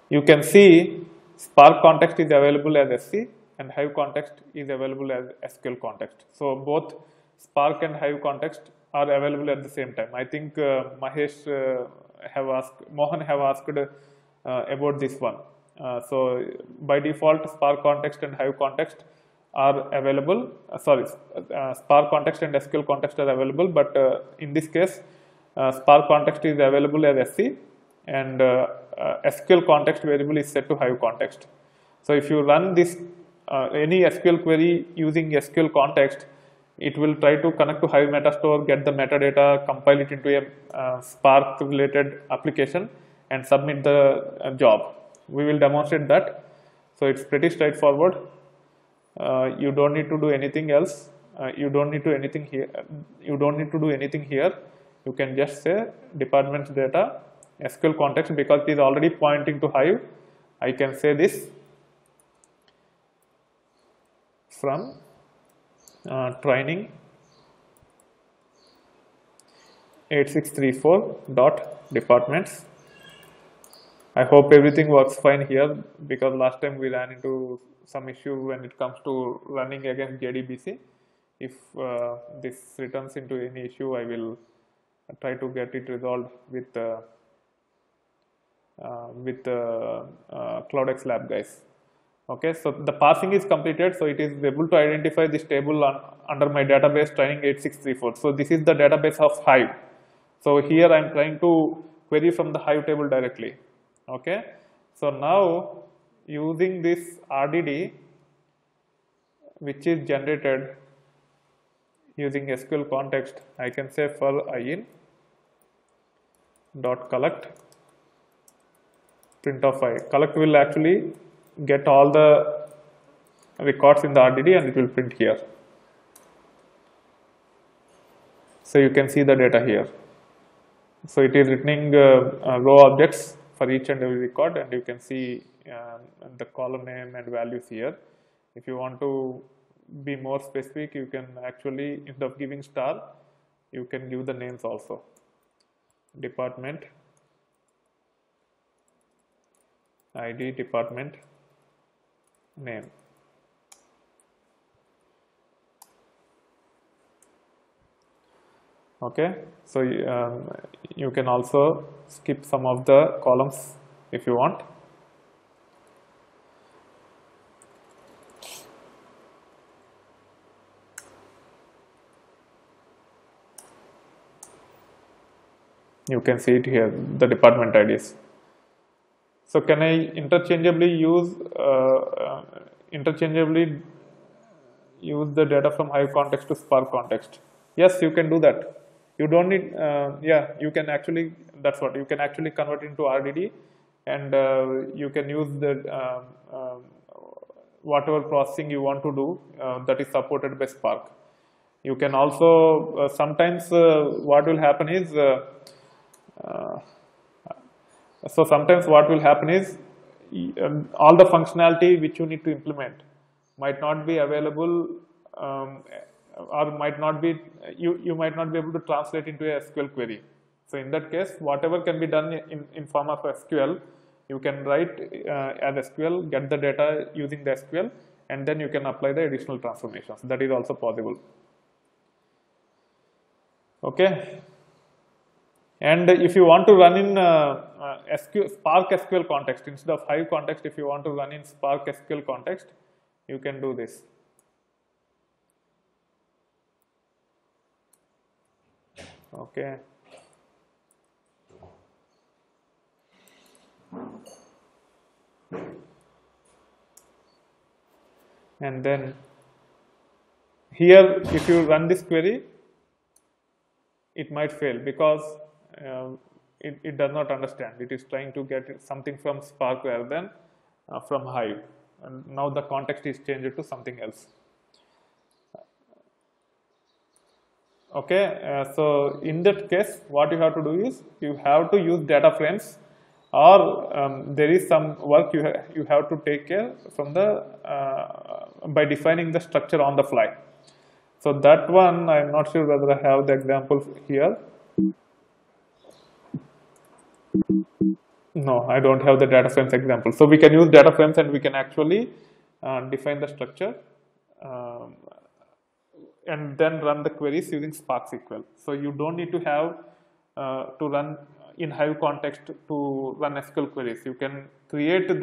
you can see Spark context is available as SC and Hive context is available as SQL context. So both Spark and Hive context are available at the same time. I think Mohan have asked about this one. So by default, Spark context and Hive context are available. Spark context and SQL context are available, but in this case, Spark context is available as SC, and SQL context variable is set to Hive context. So if you run this any SQL query using SQL context, it will try to connect to Hive Metastore, get the metadata, compile it into a Spark related application, and submit the job. We will demonstrate that. So it's pretty straightforward. You don't need to do anything else. You don't need to anything here. You don't need to do anything here. You can just say department's data SQL context, because it is already pointing to Hive. I can say this from training 8634.departments. I hope everything works fine here, because last time we ran into some issue when it comes to running against JDBC. If this returns into any issue, I will try to get it resolved with CloudX Lab guys. Okay, so the parsing is completed, so it is able to identify this table under my database training 8634. So this is the database of Hive. So here I am trying to query from the Hive table directly. Okay, so now using this RDD, which is generated using SQL context, I can say for in dot collect print of I. Collect will actually get all the records in the RDD and it will print here. So you can see the data here. So it is returning row objects for each and every record, and you can see the column name and values here. If you want to be more specific, you can actually, instead of giving star, you can give the names also. Department, ID, department, name. Okay, so you can also skip some of the columns if you want. You can see it here, the department IDs. So can I interchangeably use the data from Hive context to Spark context? Yes, you can do that. You don't need, yeah, you can actually, that's what, you can actually convert into RDD, and you can use the whatever processing you want to do that is supported by Spark. You can also, sometimes what will happen is, so sometimes what will happen is all the functionality which you need to implement might not be available, or might not be, you might not be able to translate into a SQL query. So in that case, whatever can be done in form of SQL, you can write as SQL, get the data using the SQL, and then you can apply the additional transformations. That is also possible. Okay. And if you want to run in Spark SQL context instead of Hive context, if you want to run in Spark SQL context, you can do this. Okay. And then here, if you run this query, it might fail because it does not understand. It is trying to get something from Spark rather than from Hive. And now the context is changed to something else. Okay, so in that case, what you have to do is you have to use data frames, or there is some work you have to take care from the by defining the structure on the fly. So that one, I'm not sure whether I have the example here. No, I don't have the data frames example. So we can use data frames and we can actually define the structure and then run the queries using Spark SQL. So you don't need to have to run in Hive context to run SQL queries. You can create you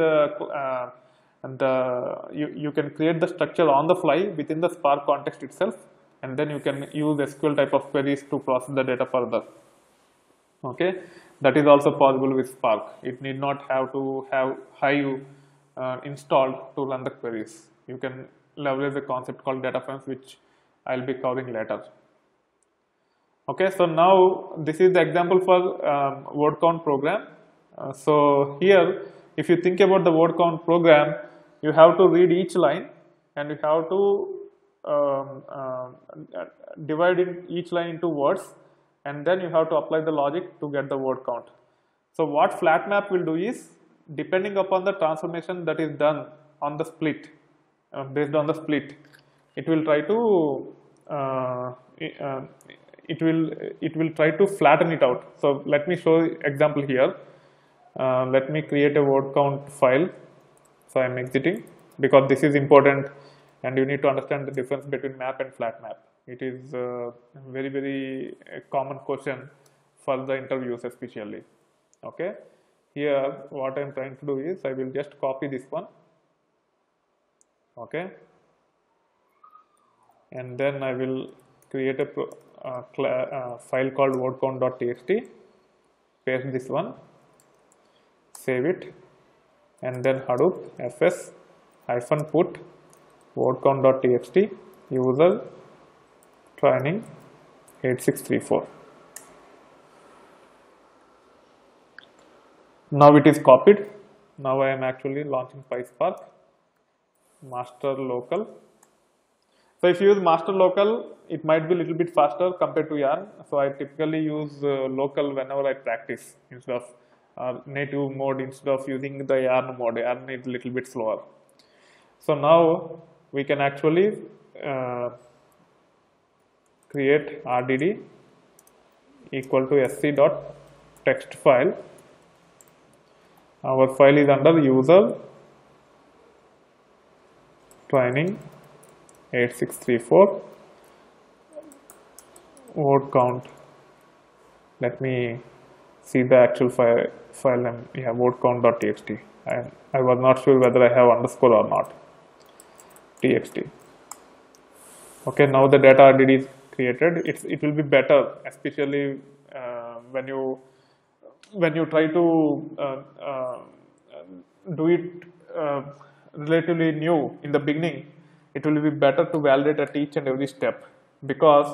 can create the structure on the fly within the Spark context itself, and then you can use SQL type of queries to process the data further. Okay, that is also possible with Spark. It need not have to have Hive installed to run the queries. You can leverage a concept called data frames, which I'll be covering later. Okay, so now this is the example for word count program. So here, if you think about the word count program, you have to read each line and you have to divide each line into words, and then you have to apply the logic to get the word count. So what flat map will do is, depending upon the transformation that is done on the split, based on the split, it will try to it will try to flatten it out. So let me show example here. Let me create a word count file. So I'm exiting because this is important, and you need to understand the difference between map and flat map. It is a very common question for the interviews especially. Okay, here what I'm trying to do is I will just copy this one Okay, and then I will create a file called wordcount.txt, paste this one, save it, and then Hadoop fs -put wordcount.txt user training 8634. Now it is copied. Now I am actually launching PySpark master local. So if you use master local, it might be a little bit faster compared to yarn. So I typically use local whenever I practice instead of native mode, instead of using the yarn mode. Yarn is a little bit slower. So now we can actually create rdd equal to sc.text file. Our file is under user training 8634 word count. Let me see the actual file name. Yeah, word count.txt. I was not sure whether I have underscore or not. txt. Okay, now the data RDD is created. It will be better, especially when you try to do it relatively new in the beginning. It will be better to validate at each and every step, because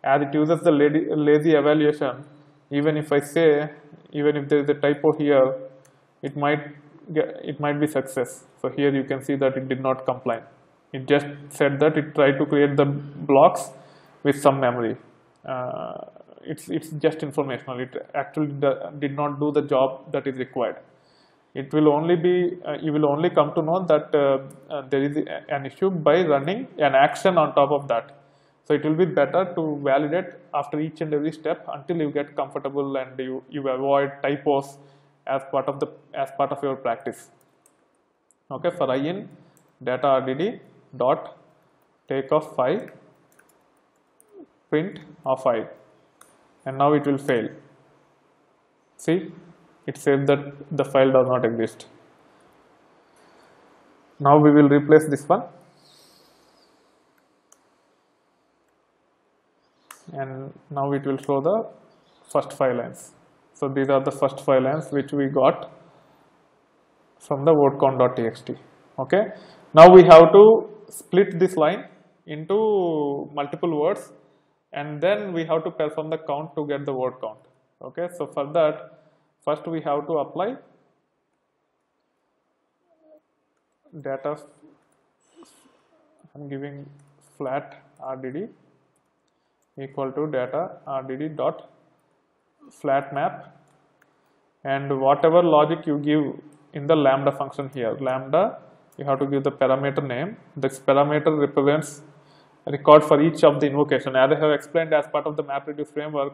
as it uses the lazy evaluation, even if there is a typo here, it might be success. So here you can see that it did not comply. It just said that it tried to create the blocks with some memory. It's just informational. It actually did not do the job that is required. It will only be you will only come to know that there is an issue by running an action on top of that. So it will be better to validate after each and every step until you get comfortable and you avoid typos as part of your practice. Okay, for in data rdd dot take of 5 print of 5, and now it will fail. See, it says that the file does not exist. Now we will replace this one, and now it will show the first 5 lines. So these are the first 5 lines which we got from the wordcount.txt. Okay, now we have to split this line into multiple words, and then we have to perform the count to get the word count. Okay, so for that, first we have to apply data. I'm giving flat rdd equal to data rdd dot flat map, and whatever logic you give in the lambda function here, lambda, you have to give the parameter name. This parameter represents a record for each of the invocation. As I have explained, as part of the MapReduce framework,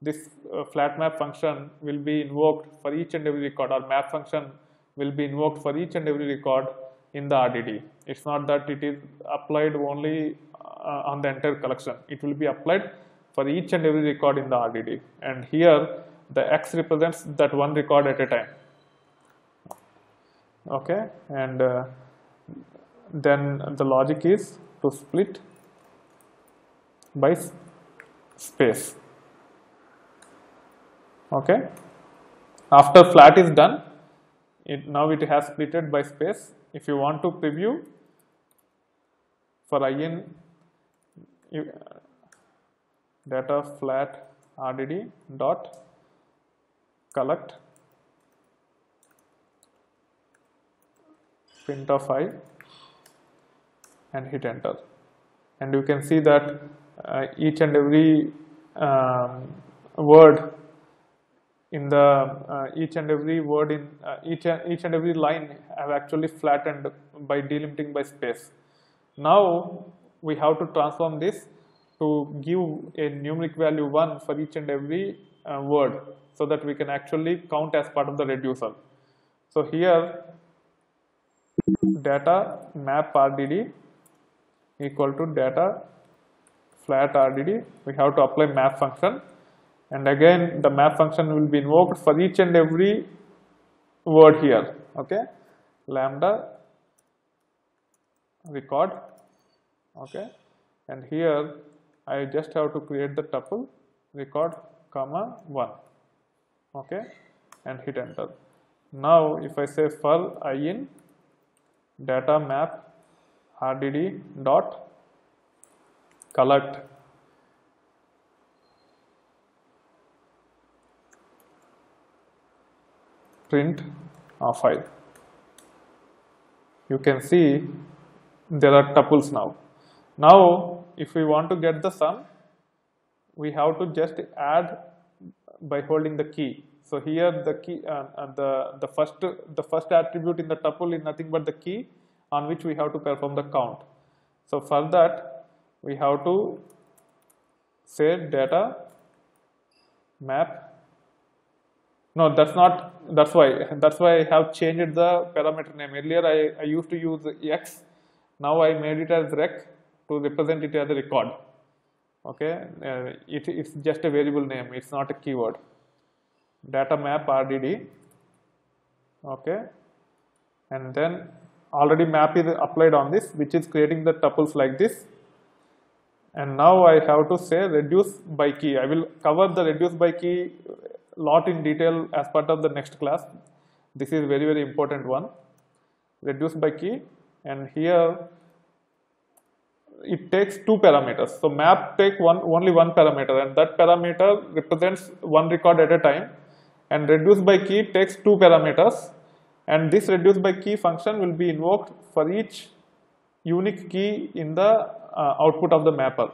this flat map function will be invoked for each and every record, or map function will be invoked for each and every record in the RDD. It's not that it is applied only on the entire collection. It will be applied for each and every record in the RDD. And here the X represents that one record at a time. Okay, and then the logic is to split by space. Okay, after flat is done, now it has splitted by space. If you want to preview for in data flat rdd dot collect print of I and hit enter, and you can see that each and every word in the each and every line have actually flattened by delimiting by space. Now we have to transform this to give a numeric value 1 for each and every word, so that we can actually count as part of the reducer. So here data map rdd equal to data flat rdd, we have to apply map function, and again the map function will be invoked for each and every word here. Okay, lambda record, okay, and here I just have to create the tuple record comma 1, okay, and hit enter. Now if I say for I in data map rdd dot collect print a file, you can see there are tuples now. Now if we want to get the sum, we have to just add by holding the key. So here the key, the first attribute in the tuple is nothing but the key on which we have to perform the count. So for that we have to say data map. No, that's why I have changed the parameter name. Earlier I used to use x. Now I made it as rec to represent it as a record. Okay, it's just a variable name. It's not a keyword. Data map rdd. Okay, and then already map is applied on this, which is creating the tuples like this. And now I have to say reduce by key. I will cover the reduce by key lot in detail as part of the next class. This is very important one. Reduce by key, and here it takes two parameters. So map take only one parameter, and that parameter represents one record at a time, and reduce by key takes two parameters, and this reduce by key function will be invoked for each unique key in the output of the mapper.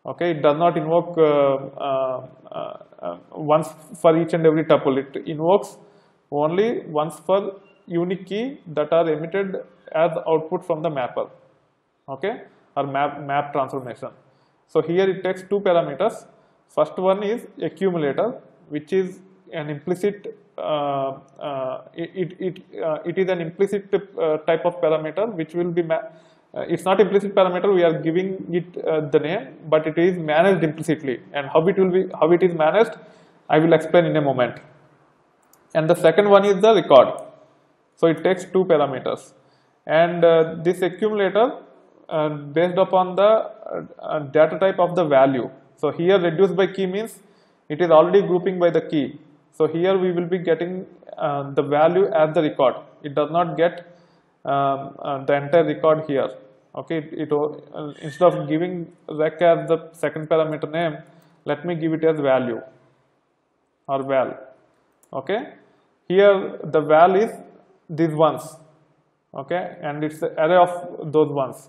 Okay, it does not invoke once for each and every tuple. It invokes only once for unique key that are emitted as output from the mapper. Okay, or map transformation. So here it takes two parameters. First one is accumulator, which is an implicit. It is an implicit type of parameter which will be. It's not implicit parameter. We are giving it the name, but it is managed implicitly. And how it is managed, I will explain in a moment. And the second one is the record. So it takes two parameters, and this accumulator based upon the data type of the value. So here reduce by key means it is already grouping by the key. So here we will be getting the value as the record. It does not get the entire record here. Okay, instead of giving rec as the second parameter name, let me give it as value or val. Okay, here the val is these ones. Okay, and it's the array of those ones,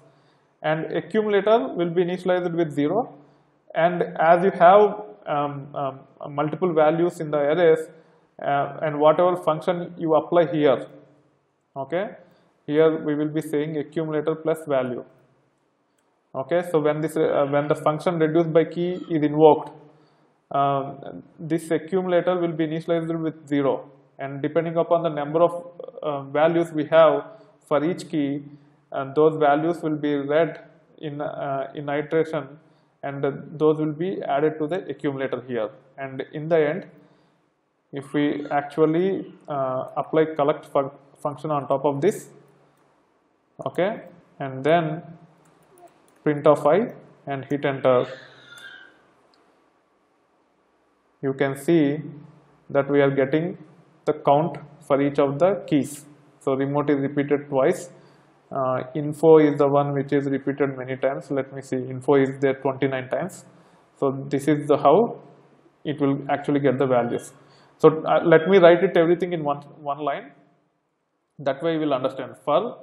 and accumulator will be initialized with 0, and as you have multiple values in the arrays, and whatever function you apply here, okay, here we will be saying accumulator plus value. Okay, so when the function reduce by key is invoked, this accumulator will be initialized with 0, and depending upon the number of values we have for each key, those values will be read in iteration, and those will be added to the accumulator here. And in the end, if we actually apply collect function on top of this, okay, and then print of I and hit enter, you can see that we are getting the count for each of the keys. So remote is repeated twice. Info is the one which is repeated many times. Let me see, info is there 29 times. So this is the how it will actually get the values. So let me write it everything in one line. That way you will understand. For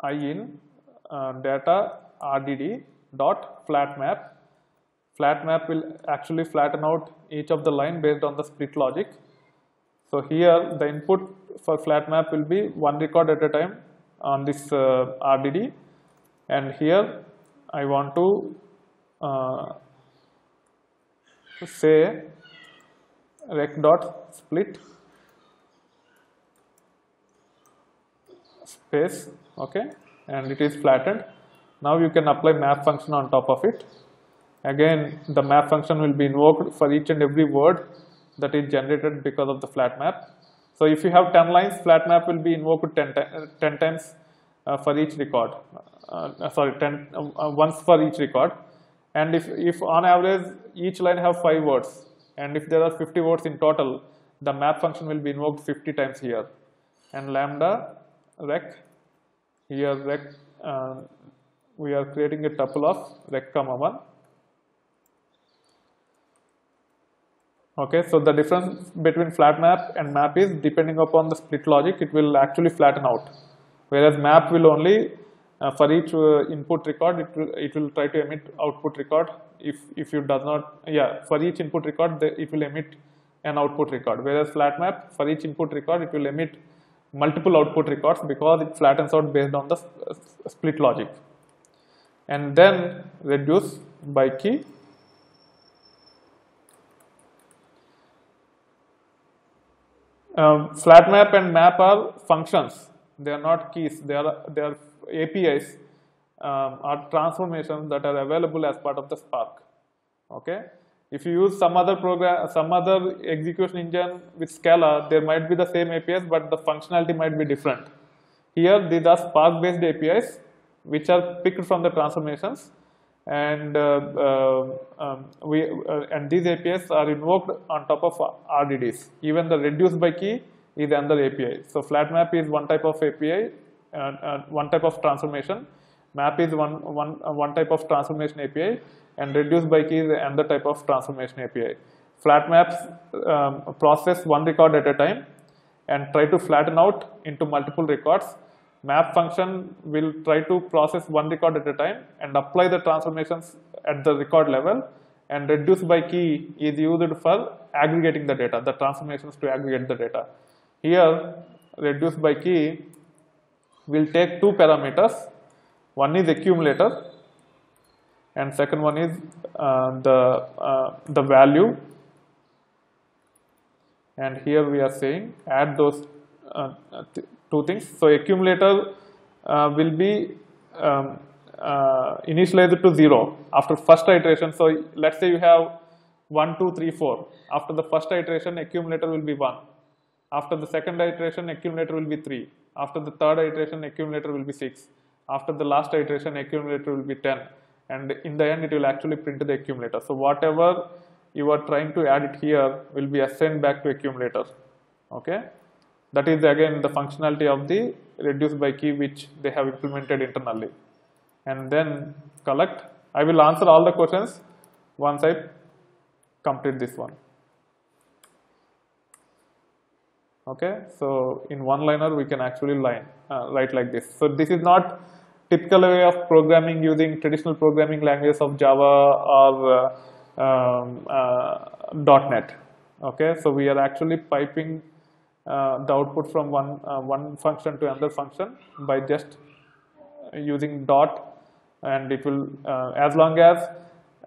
I in data rdd dot flat map. Flat map will actually flatten out each of the line based on the split logic. So here the input for flat map will be one record at a time on this RDD, and here I want to say rec dot split space, okay, and it is flattened. Now you can apply map function on top of it. Again, the map function will be invoked for each and every word that is generated because of the flat map. So if you have 10 lines, flat map will be invoked 10 times. for each record. Sorry, 10 once for each record. And if on average each line have 5 words, and if there are 50 words in total, the map function will be invoked 50 times here. And lambda rec, here rec, we are creating a tuple of rec comma 1. Okay, so the difference between flat map and map is, depending upon the split logic, it will actually flatten out. Whereas map will only, for each input record, it will try to emit output record. If you does not, yeah, for each input record, it will emit an output record. Whereas flat map, for each input record, it will emit multiple output records because it flattens out based on the split logic. And then reduce by key. Flat map and map are functions. They are not keys. They are APIs, are transformations that are available as part of the Spark. Okay. If you use some other program, some other execution engine with Scala, there might be the same APIs, but the functionality might be different. Here, these are Spark-based APIs, which are picked from the transformations, and these APIs are invoked on top of RDDs. Even the reduce by key is another API. So flat map is one type of API, one type of transformation. Map is one type of transformation API, and reduce by key is another type of transformation API. Flat maps process one record at a time and try to flatten out into multiple records. Map function will try to process one record at a time and apply the transformations at the record level, and reduce by key is used for aggregating the data, the transformations to aggregate the data. Here, reduce by key will take 2 parameters. One is accumulator, and second one is the value. And here we are saying add those 2 things. So accumulator will be initialized to 0 after first iteration. So let's say you have 1, 2, 3, 4. After the first iteration, accumulator will be 1. After the second iteration, accumulator will be 3. After the third iteration, accumulator will be 6. After the last iteration, accumulator will be 10. And in the end, it will actually print the accumulator. So whatever you are trying to add it here will be assigned back to accumulator. Okay. That is again the functionality of the reduce by key which they have implemented internally. And then collect. I will answer all the questions once I complete this one. Okay, so in one liner we can actually write like this. So this is not typical way of programming using traditional programming languages of Java or .NET. Okay, so we are actually piping the output from one function to another function by just using dot, and it will as long as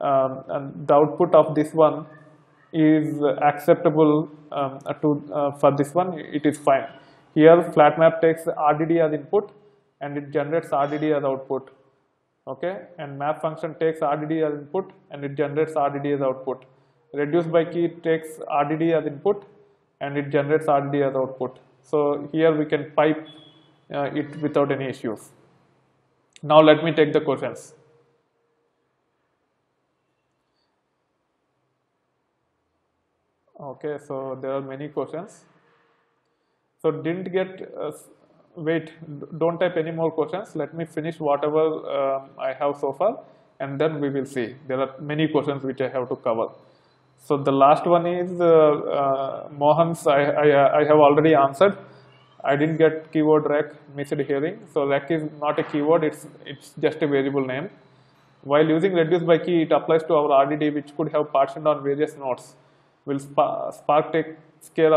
the output of this one is acceptable for this one, it is fine. Here flat map takes RDD as input and it generates RDD as output. Okay, and map function takes RDD as input and it generates RDD as output. Reduce by key takes RDD as input and it generates RDD as output. So here we can pipe it without any issues. Now let me take the questions. Okay, so there are many questions. So didn't get, wait, don't type any more questions. Let me finish whatever I have so far, and then we will see. There are many questions which I have to cover. So the last one is Mohan's, I have already answered. I didn't get keyword rec, missed hearing. So rec is not a keyword, it's just a variable name. While using reduce by key, it applies to our RDD, which could have partitioned on various nodes. Will Spark takes care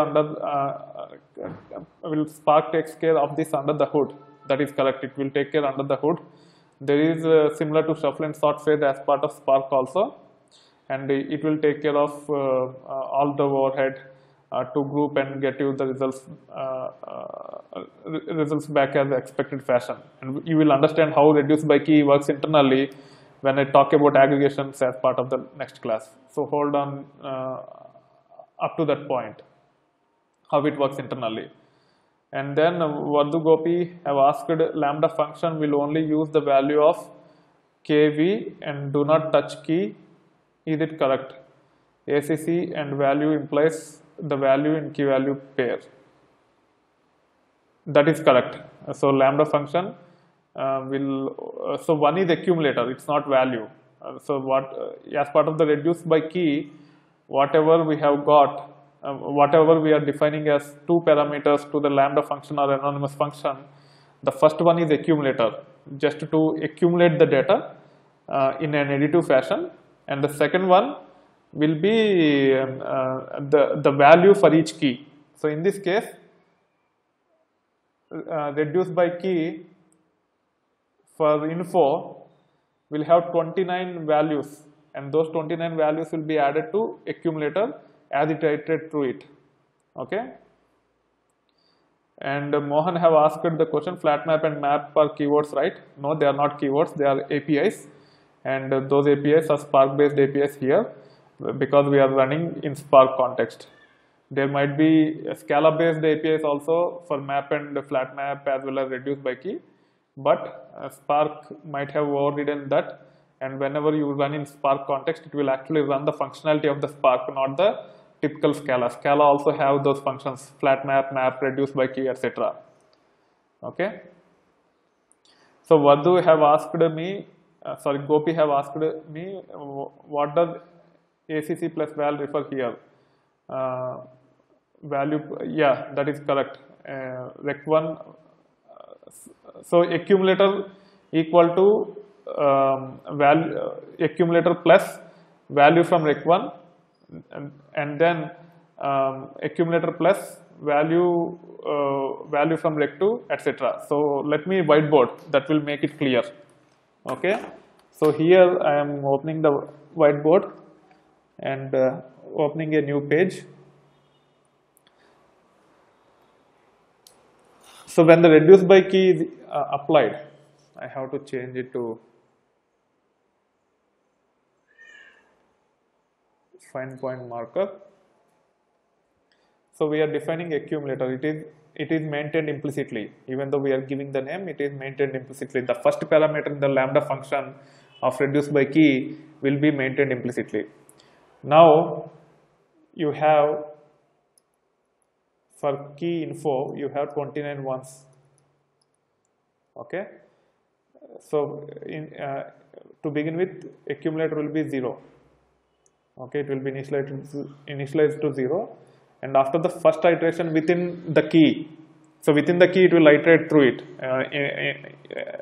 will Spark takes care of this under the hood? That is correct. It will take care under the hood. There is similar to shuffle and sort phase as part of Spark also, and it will take care of all the overhead to group and get you the results back as expected fashion. And you will understand how reduce by key works internally when I talk about aggregations as part of the next class. So hold on up to that point, how it works internally. And then Vadhu Gopi have asked lambda function will only use the value of kv and do not touch key. Is it correct? ACC and value implies the value in key value pair. That is correct. So lambda function so one is accumulator, it's not value. So what as part of the reduce by key, whatever we have got, whatever we are defining as two parameters to the lambda function or anonymous function, the first one is accumulator, just to accumulate the data in an additive fashion, and the second one will be the value for each key. So in this case, reduce by key for info will have 29 values, and those 29 values will be added to accumulator as it iterated through it. Okay. And Mohan have asked the question, flat map and map are keywords, right? No, they are not keywords, they are APIs, and those APIs are Spark based APIs here because we are running in Spark context. There might be Scala based APIs also for map and flat map as well as reduce by key, but Spark might have overridden that, and whenever you run in Spark context, it will actually run the functionality of the Spark, not the typical Scala. Scala also have those functions, flat map, map, reduce by key, etc. Okay. So Vadhu have asked me, Gopi have asked me, what does ACC plus val refer here? Value, yeah, that is correct. Rec1, so accumulator equal to accumulator plus value from rec1, and then accumulator plus value from rec2, etc. So let me whiteboard, that will make it clear. Okay, so here I am opening the whiteboard and opening a new page. So when the reduce by key is applied, I have to change it to fine point marker. So we are defining accumulator. It is maintained implicitly, even though we are giving the name, it is maintained implicitly. The first parameter in the lambda function of reduce by key will be maintained implicitly. Now you have, for key info, you have 29 ones. Okay. So to begin with, accumulator will be 0. Okay, it will be initialized to 0, and after the first iteration within the key, so within the key it will iterate through it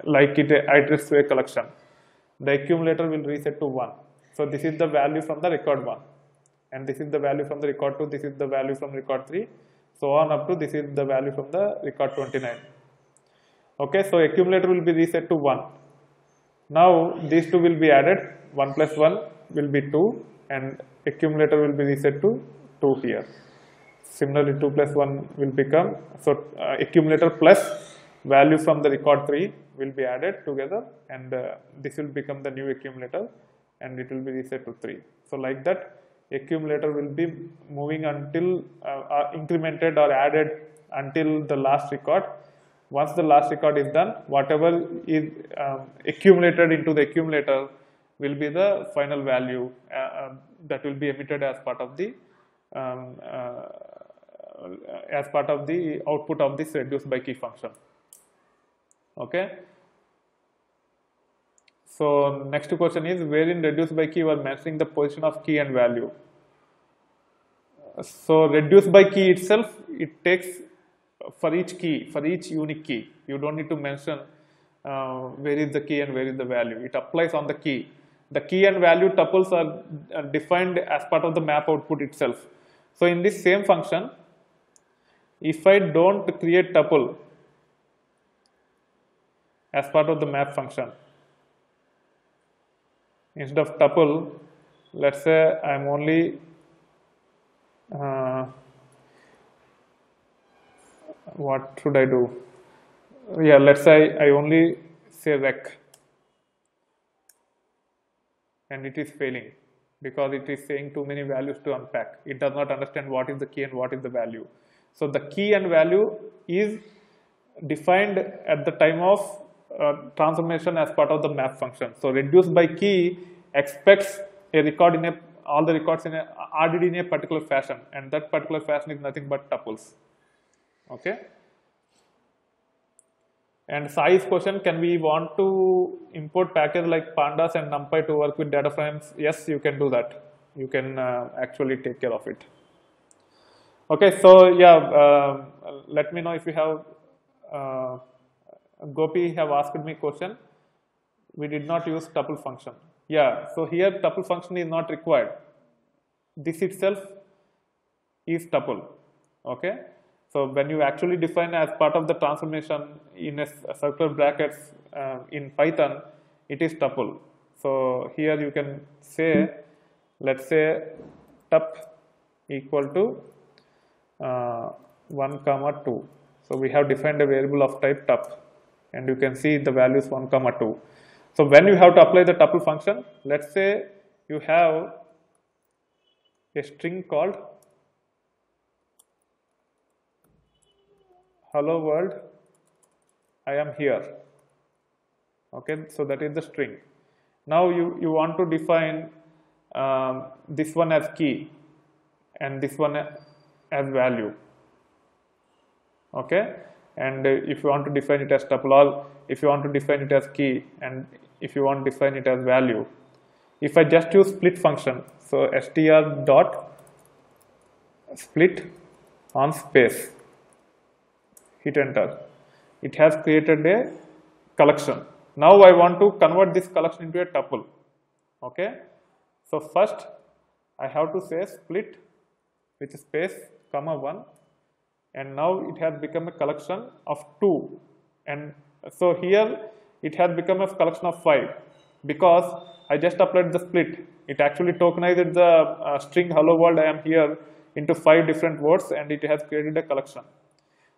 like it iterates through a collection. The accumulator will reset to 1. So this is the value from the record 1, and this is the value from the record 2, this is the value from record 3, so on up to this is the value from the record 29. Okay, so accumulator will be reset to 1. Now these two will be added, 1 plus 1 will be 2, and accumulator will be reset to 2 here. Similarly, 2 plus 1 will become, so accumulator plus value from the record 3 will be added together, and this will become the new accumulator, and it will be reset to 3. So like that, accumulator will be moving until incremented or added until the last record. Once the last record is done, whatever is accumulated into the accumulator will be the final value that will be emitted as part of the output of this reduce by key function. Okay. So next question is, where in reduce by key you are mentioning the position of key and value. So reduce by key itself, it takes for each key, for each unique key. You don't need to mention where is the key and where is the value. It applies on the key. The key and value tuples are defined as part of the map output itself. So in this same function, if I don't create tuple as part of the map function, instead of tuple, let's say I'm only what should I do? Yeah, let's say I only say rec, and it is failing because it is saying too many values to unpack. It does not understand what is the key and what is the value. So the key and value is defined at the time of transformation as part of the map function. So reduce by key expects a record in all the records in RDD in a particular fashion, and that particular fashion is nothing but tuples. Okay. And Sai's question, can we want to import package like pandas and numpy to work with data frames? Yes, you can do that. You can actually take care of it. Okay, so yeah, let me know if you have, Gopi have asked me question. We did not use tuple function. Yeah, so here tuple function is not required. This itself is tuple. Okay. So when you actually define as part of the transformation in a circular brackets in Python, it is tuple. So here you can say, let's say tup equal to 1 comma 2. So we have defined a variable of type tup, and you can see the values 1 comma 2. So when you have to apply the tuple function, let's say you have a string called hello world, I am here. Okay, so that is the string. Now you want to define this one as key and this one as value. Okay, and if you want to define it as tuple, or if you want to define it as key, and if you want to define it as value, if I just use split function, so str dot split on space, hit enter, it has created a collection. Now I want to convert this collection into a tuple. Okay, so first I have to say split with space comma 1, and now it has become a collection of 2, and so here it has become a collection of 5 because I just applied the split. It actually tokenized the string hello world I am here into 5 different words, and it has created a collection.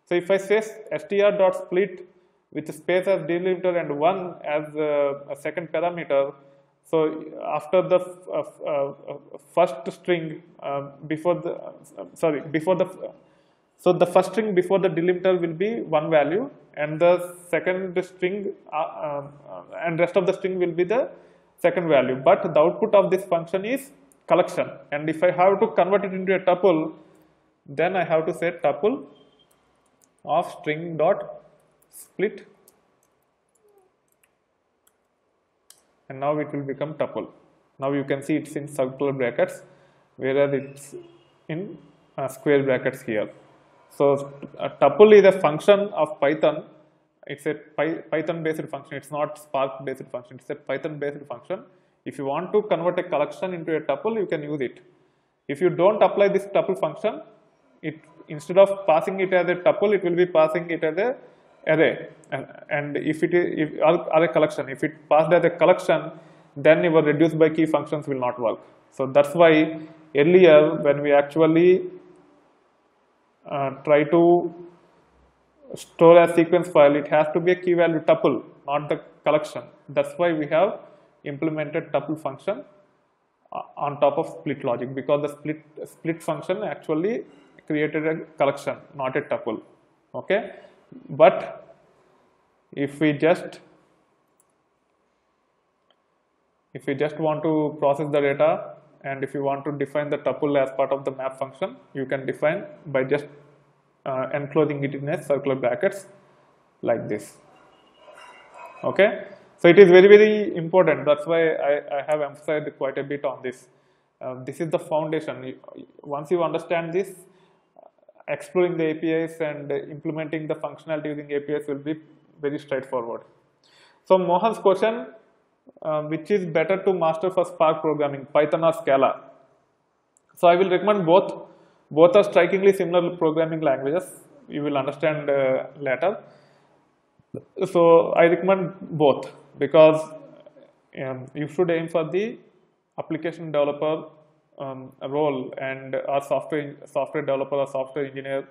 So if I say str.split with space as delimiter and 1 as a second parameter, so after the first string so the first string before the delimiter will be 1 value, and the second string and rest of the string will be the second value, but the output of this function is collection. And if I have to convert it into a tuple, then I have to say tuple of string dot split, and now it will become tuple. Now you can see it's in circular brackets, whereas it's in square brackets here. So a tuple is a function of Python. It's a Python based function. It's not Spark based function. It's a Python based function. If you want to convert a collection into a tuple, you can use it. If you don't apply this tuple function, it instead of passing it as a tuple, it will be passing it as a array. And if it is a collection, if it passed as a collection, then your reduce by key functions will not work. So that's why earlier when we actually try to store a sequence file, it has to be a key value tuple, not the collection. That's why we have implemented tuple function on top of split logic, because the split function actually created a collection, not a tuple. Okay, but if we just want to process the data, and if you want to define the tuple as part of the map function, you can define by just enclosing it in a circular brackets like this. Okay, so it is very, very important. That's why I have emphasized quite a bit on this. This is the foundation. Once you understand this, exploring the APIs and implementing the functionality using APIs will be very straightforward. So Mohan's question, which is better to master for Spark programming, Python or Scala? So I will recommend both. Both are strikingly similar programming languages. You will understand later. So I recommend both, because you should aim for the application developer role, and or software developer or software engineer,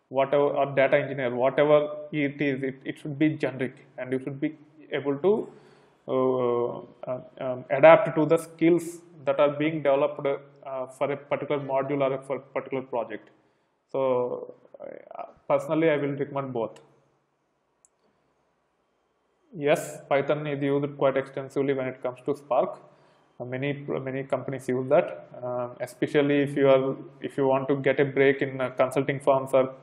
whatever, or data engineer, whatever it is, it should be generic, and you should be able to adapt to the skills that are being developed for a particular module or for a particular project. So personally, I will recommend both. Yes, Python is used quite extensively when it comes to Spark. Many companies use that, especially if you want to get a break in consulting firms or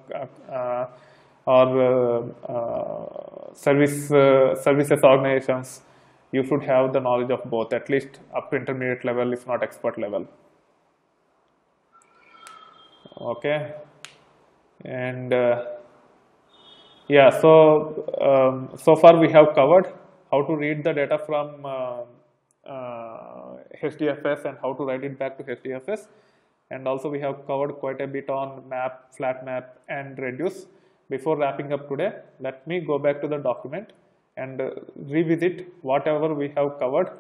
services organizations. You should have the knowledge of both, at least up to intermediate level, if not expert level. Okay, and yeah, so far we have covered how to read the data from HDFS and how to write it back to HDFS, and also we have covered quite a bit on map, flat map, and reduce. Before wrapping up today, let me go back to the document and revisit whatever we have covered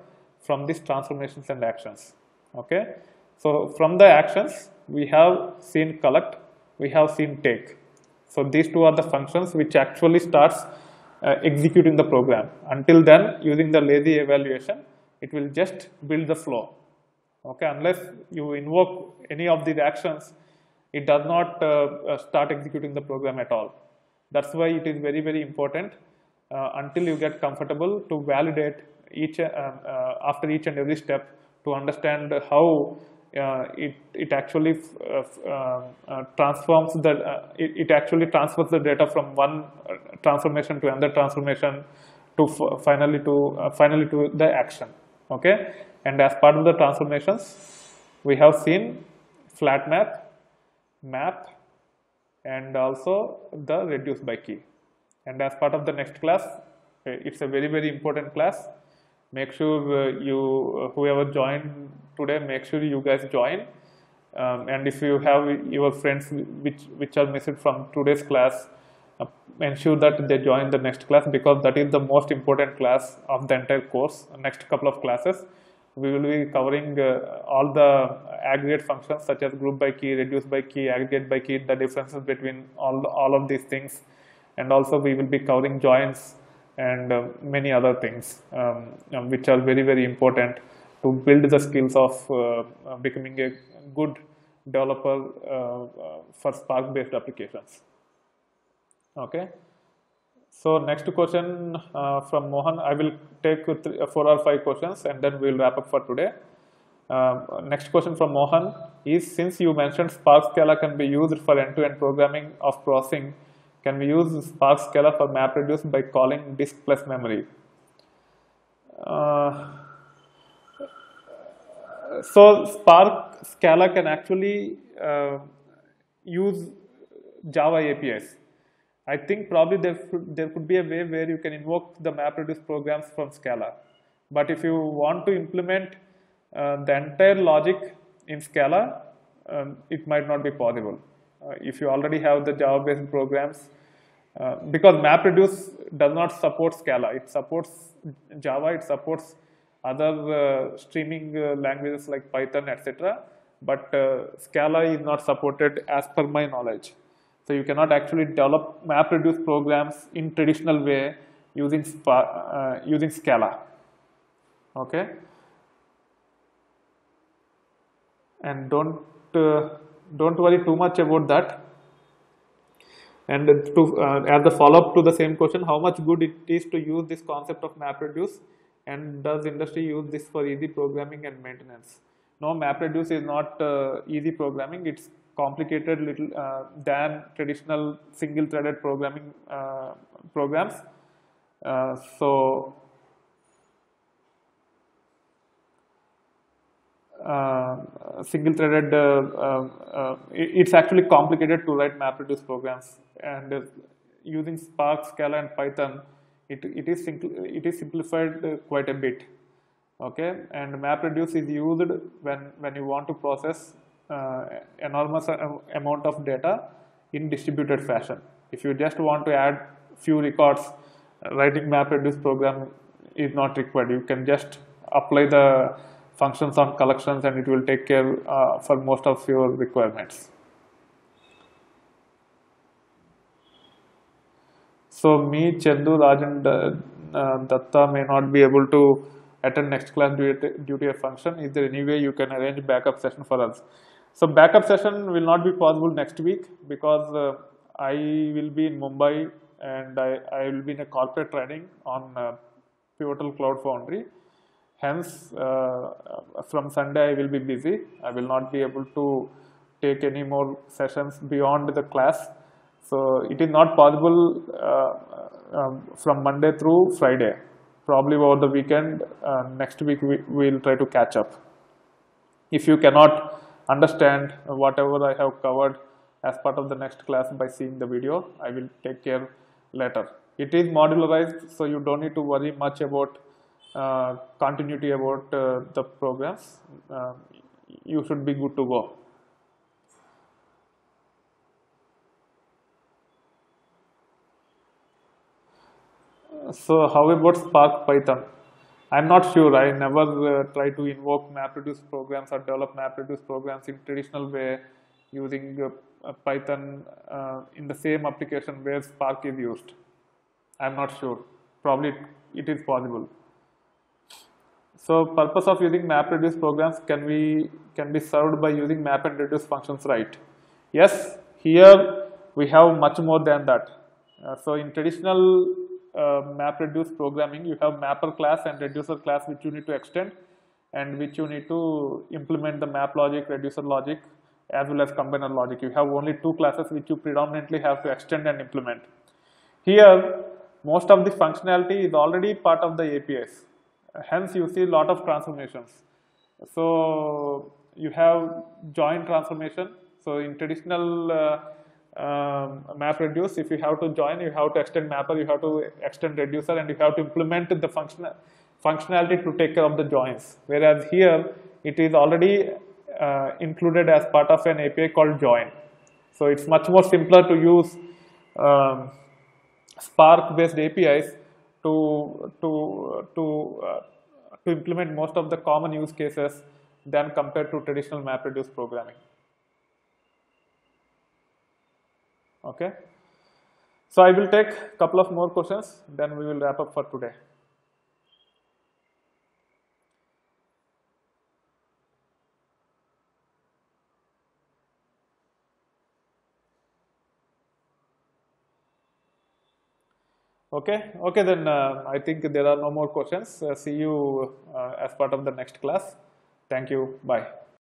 from these transformations and actions. Okay, so from the actions we have seen collect, we have seen take. So these two are the functions which actually starts executing the program. Until then, using the lazy evaluation, it will just build the flow. Okay, unless you invoke any of these actions, it does not start executing the program at all. That's why it is very important until you get comfortable to validate each after each and every step to understand how it actually transforms it actually transfers the data from one transformation to another transformation to finally to the action. Okay, and as part of the transformations, we have seen flat map, map, and also the reduce by key. And as part of the next class, it's a very important class. Make sure whoever joined today, make sure you guys join. And if you have your friends which are missing from today's class, ensure that they join the next class, because that is the most important class of the entire course. Next couple of classes, we will be covering all the aggregate functions such as group by key, reduce by key, aggregate by key, the differences between all of these things, and also we will be covering joins and many other things which are very important to build the skills of becoming a good developer for Spark based applications. Okay, so next question from Mohan. I will take 4 or 5 questions and then we will wrap up for today. Next question from Mohan is, since you mentioned Spark Scala can be used for end-to-end programming of processing, can we use Spark Scala for MapReduce by calling disk plus memory? So Spark Scala can actually use Java APIs. I think probably there could be a way where you can invoke the MapReduce programs from Scala. But if you want to implement the entire logic in Scala, it might not be possible. If you already have the Java-based programs, because MapReduce does not support Scala. It supports Java, it supports other streaming languages like Python, etc. But Scala is not supported as per my knowledge. So you cannot actually develop MapReduce programs in traditional way using Scala. Okay, and don't worry too much about that. And as the follow-up to the same question, how much good it is to use this concept of MapReduce, and does industry use this for easy programming and maintenance? No, MapReduce is not easy programming. It's complicated little than traditional single-threaded programming programs. Single-threaded, it's actually complicated to write MapReduce programs, and using Spark, Scala, and Python, it is simplified quite a bit. Okay, and MapReduce is used when you want to process enormous amount of data in distributed fashion. If you just want to add few records, writing MapReduce program is not required. You can just apply the functions on collections and it will take care for most of your requirements. So me, Chandu, Raj and Datta may not be able to attend next class due to a function. Is there any way you can arrange backup session for us? So backup session will not be possible next week because I will be in Mumbai, and I will be in a corporate training on Pivotal Cloud Foundry. Hence, from Sunday I will be busy. I will not be able to take any more sessions beyond the class. So it is not possible from Monday through Friday. Probably over the weekend, next week we will try to catch up. If you cannot understand whatever I have covered as part of the next class by seeing the video, I will take care later. It is modularized, so you don't need to worry much about continuity about the programs. You should be good to go. So how about Spark Python? I'm not sure. I never try to invoke MapReduce programs or develop MapReduce programs in traditional way using Python in the same application where Spark is used. I'm not sure. Probably it is possible. So purpose of using MapReduce programs can be served by using map and reduce functions, right? Yes, here we have much more than that. So in traditional MapReduce programming, you have mapper class and reducer class which you need to extend and which you need to implement the map logic, reducer logic as well as combiner logic. You have only two classes which you predominantly have to extend and implement. Here, most of the functionality is already part of the APIs. Hence, you see a lot of transformations. So you have join transformation. So in traditional MapReduce, if you have to join, you have to extend mapper, you have to extend reducer, and you have to implement the functionality to take care of the joins. Whereas here, it is already included as part of an API called join. So it's much more simpler to use Spark-based APIs to implement most of the common use cases than compared to traditional MapReduce programming. Okay. So I will take a couple of more questions, then we will wrap up for today. Okay, then I think there are no more questions. See you as part of the next class. Thank you. Bye.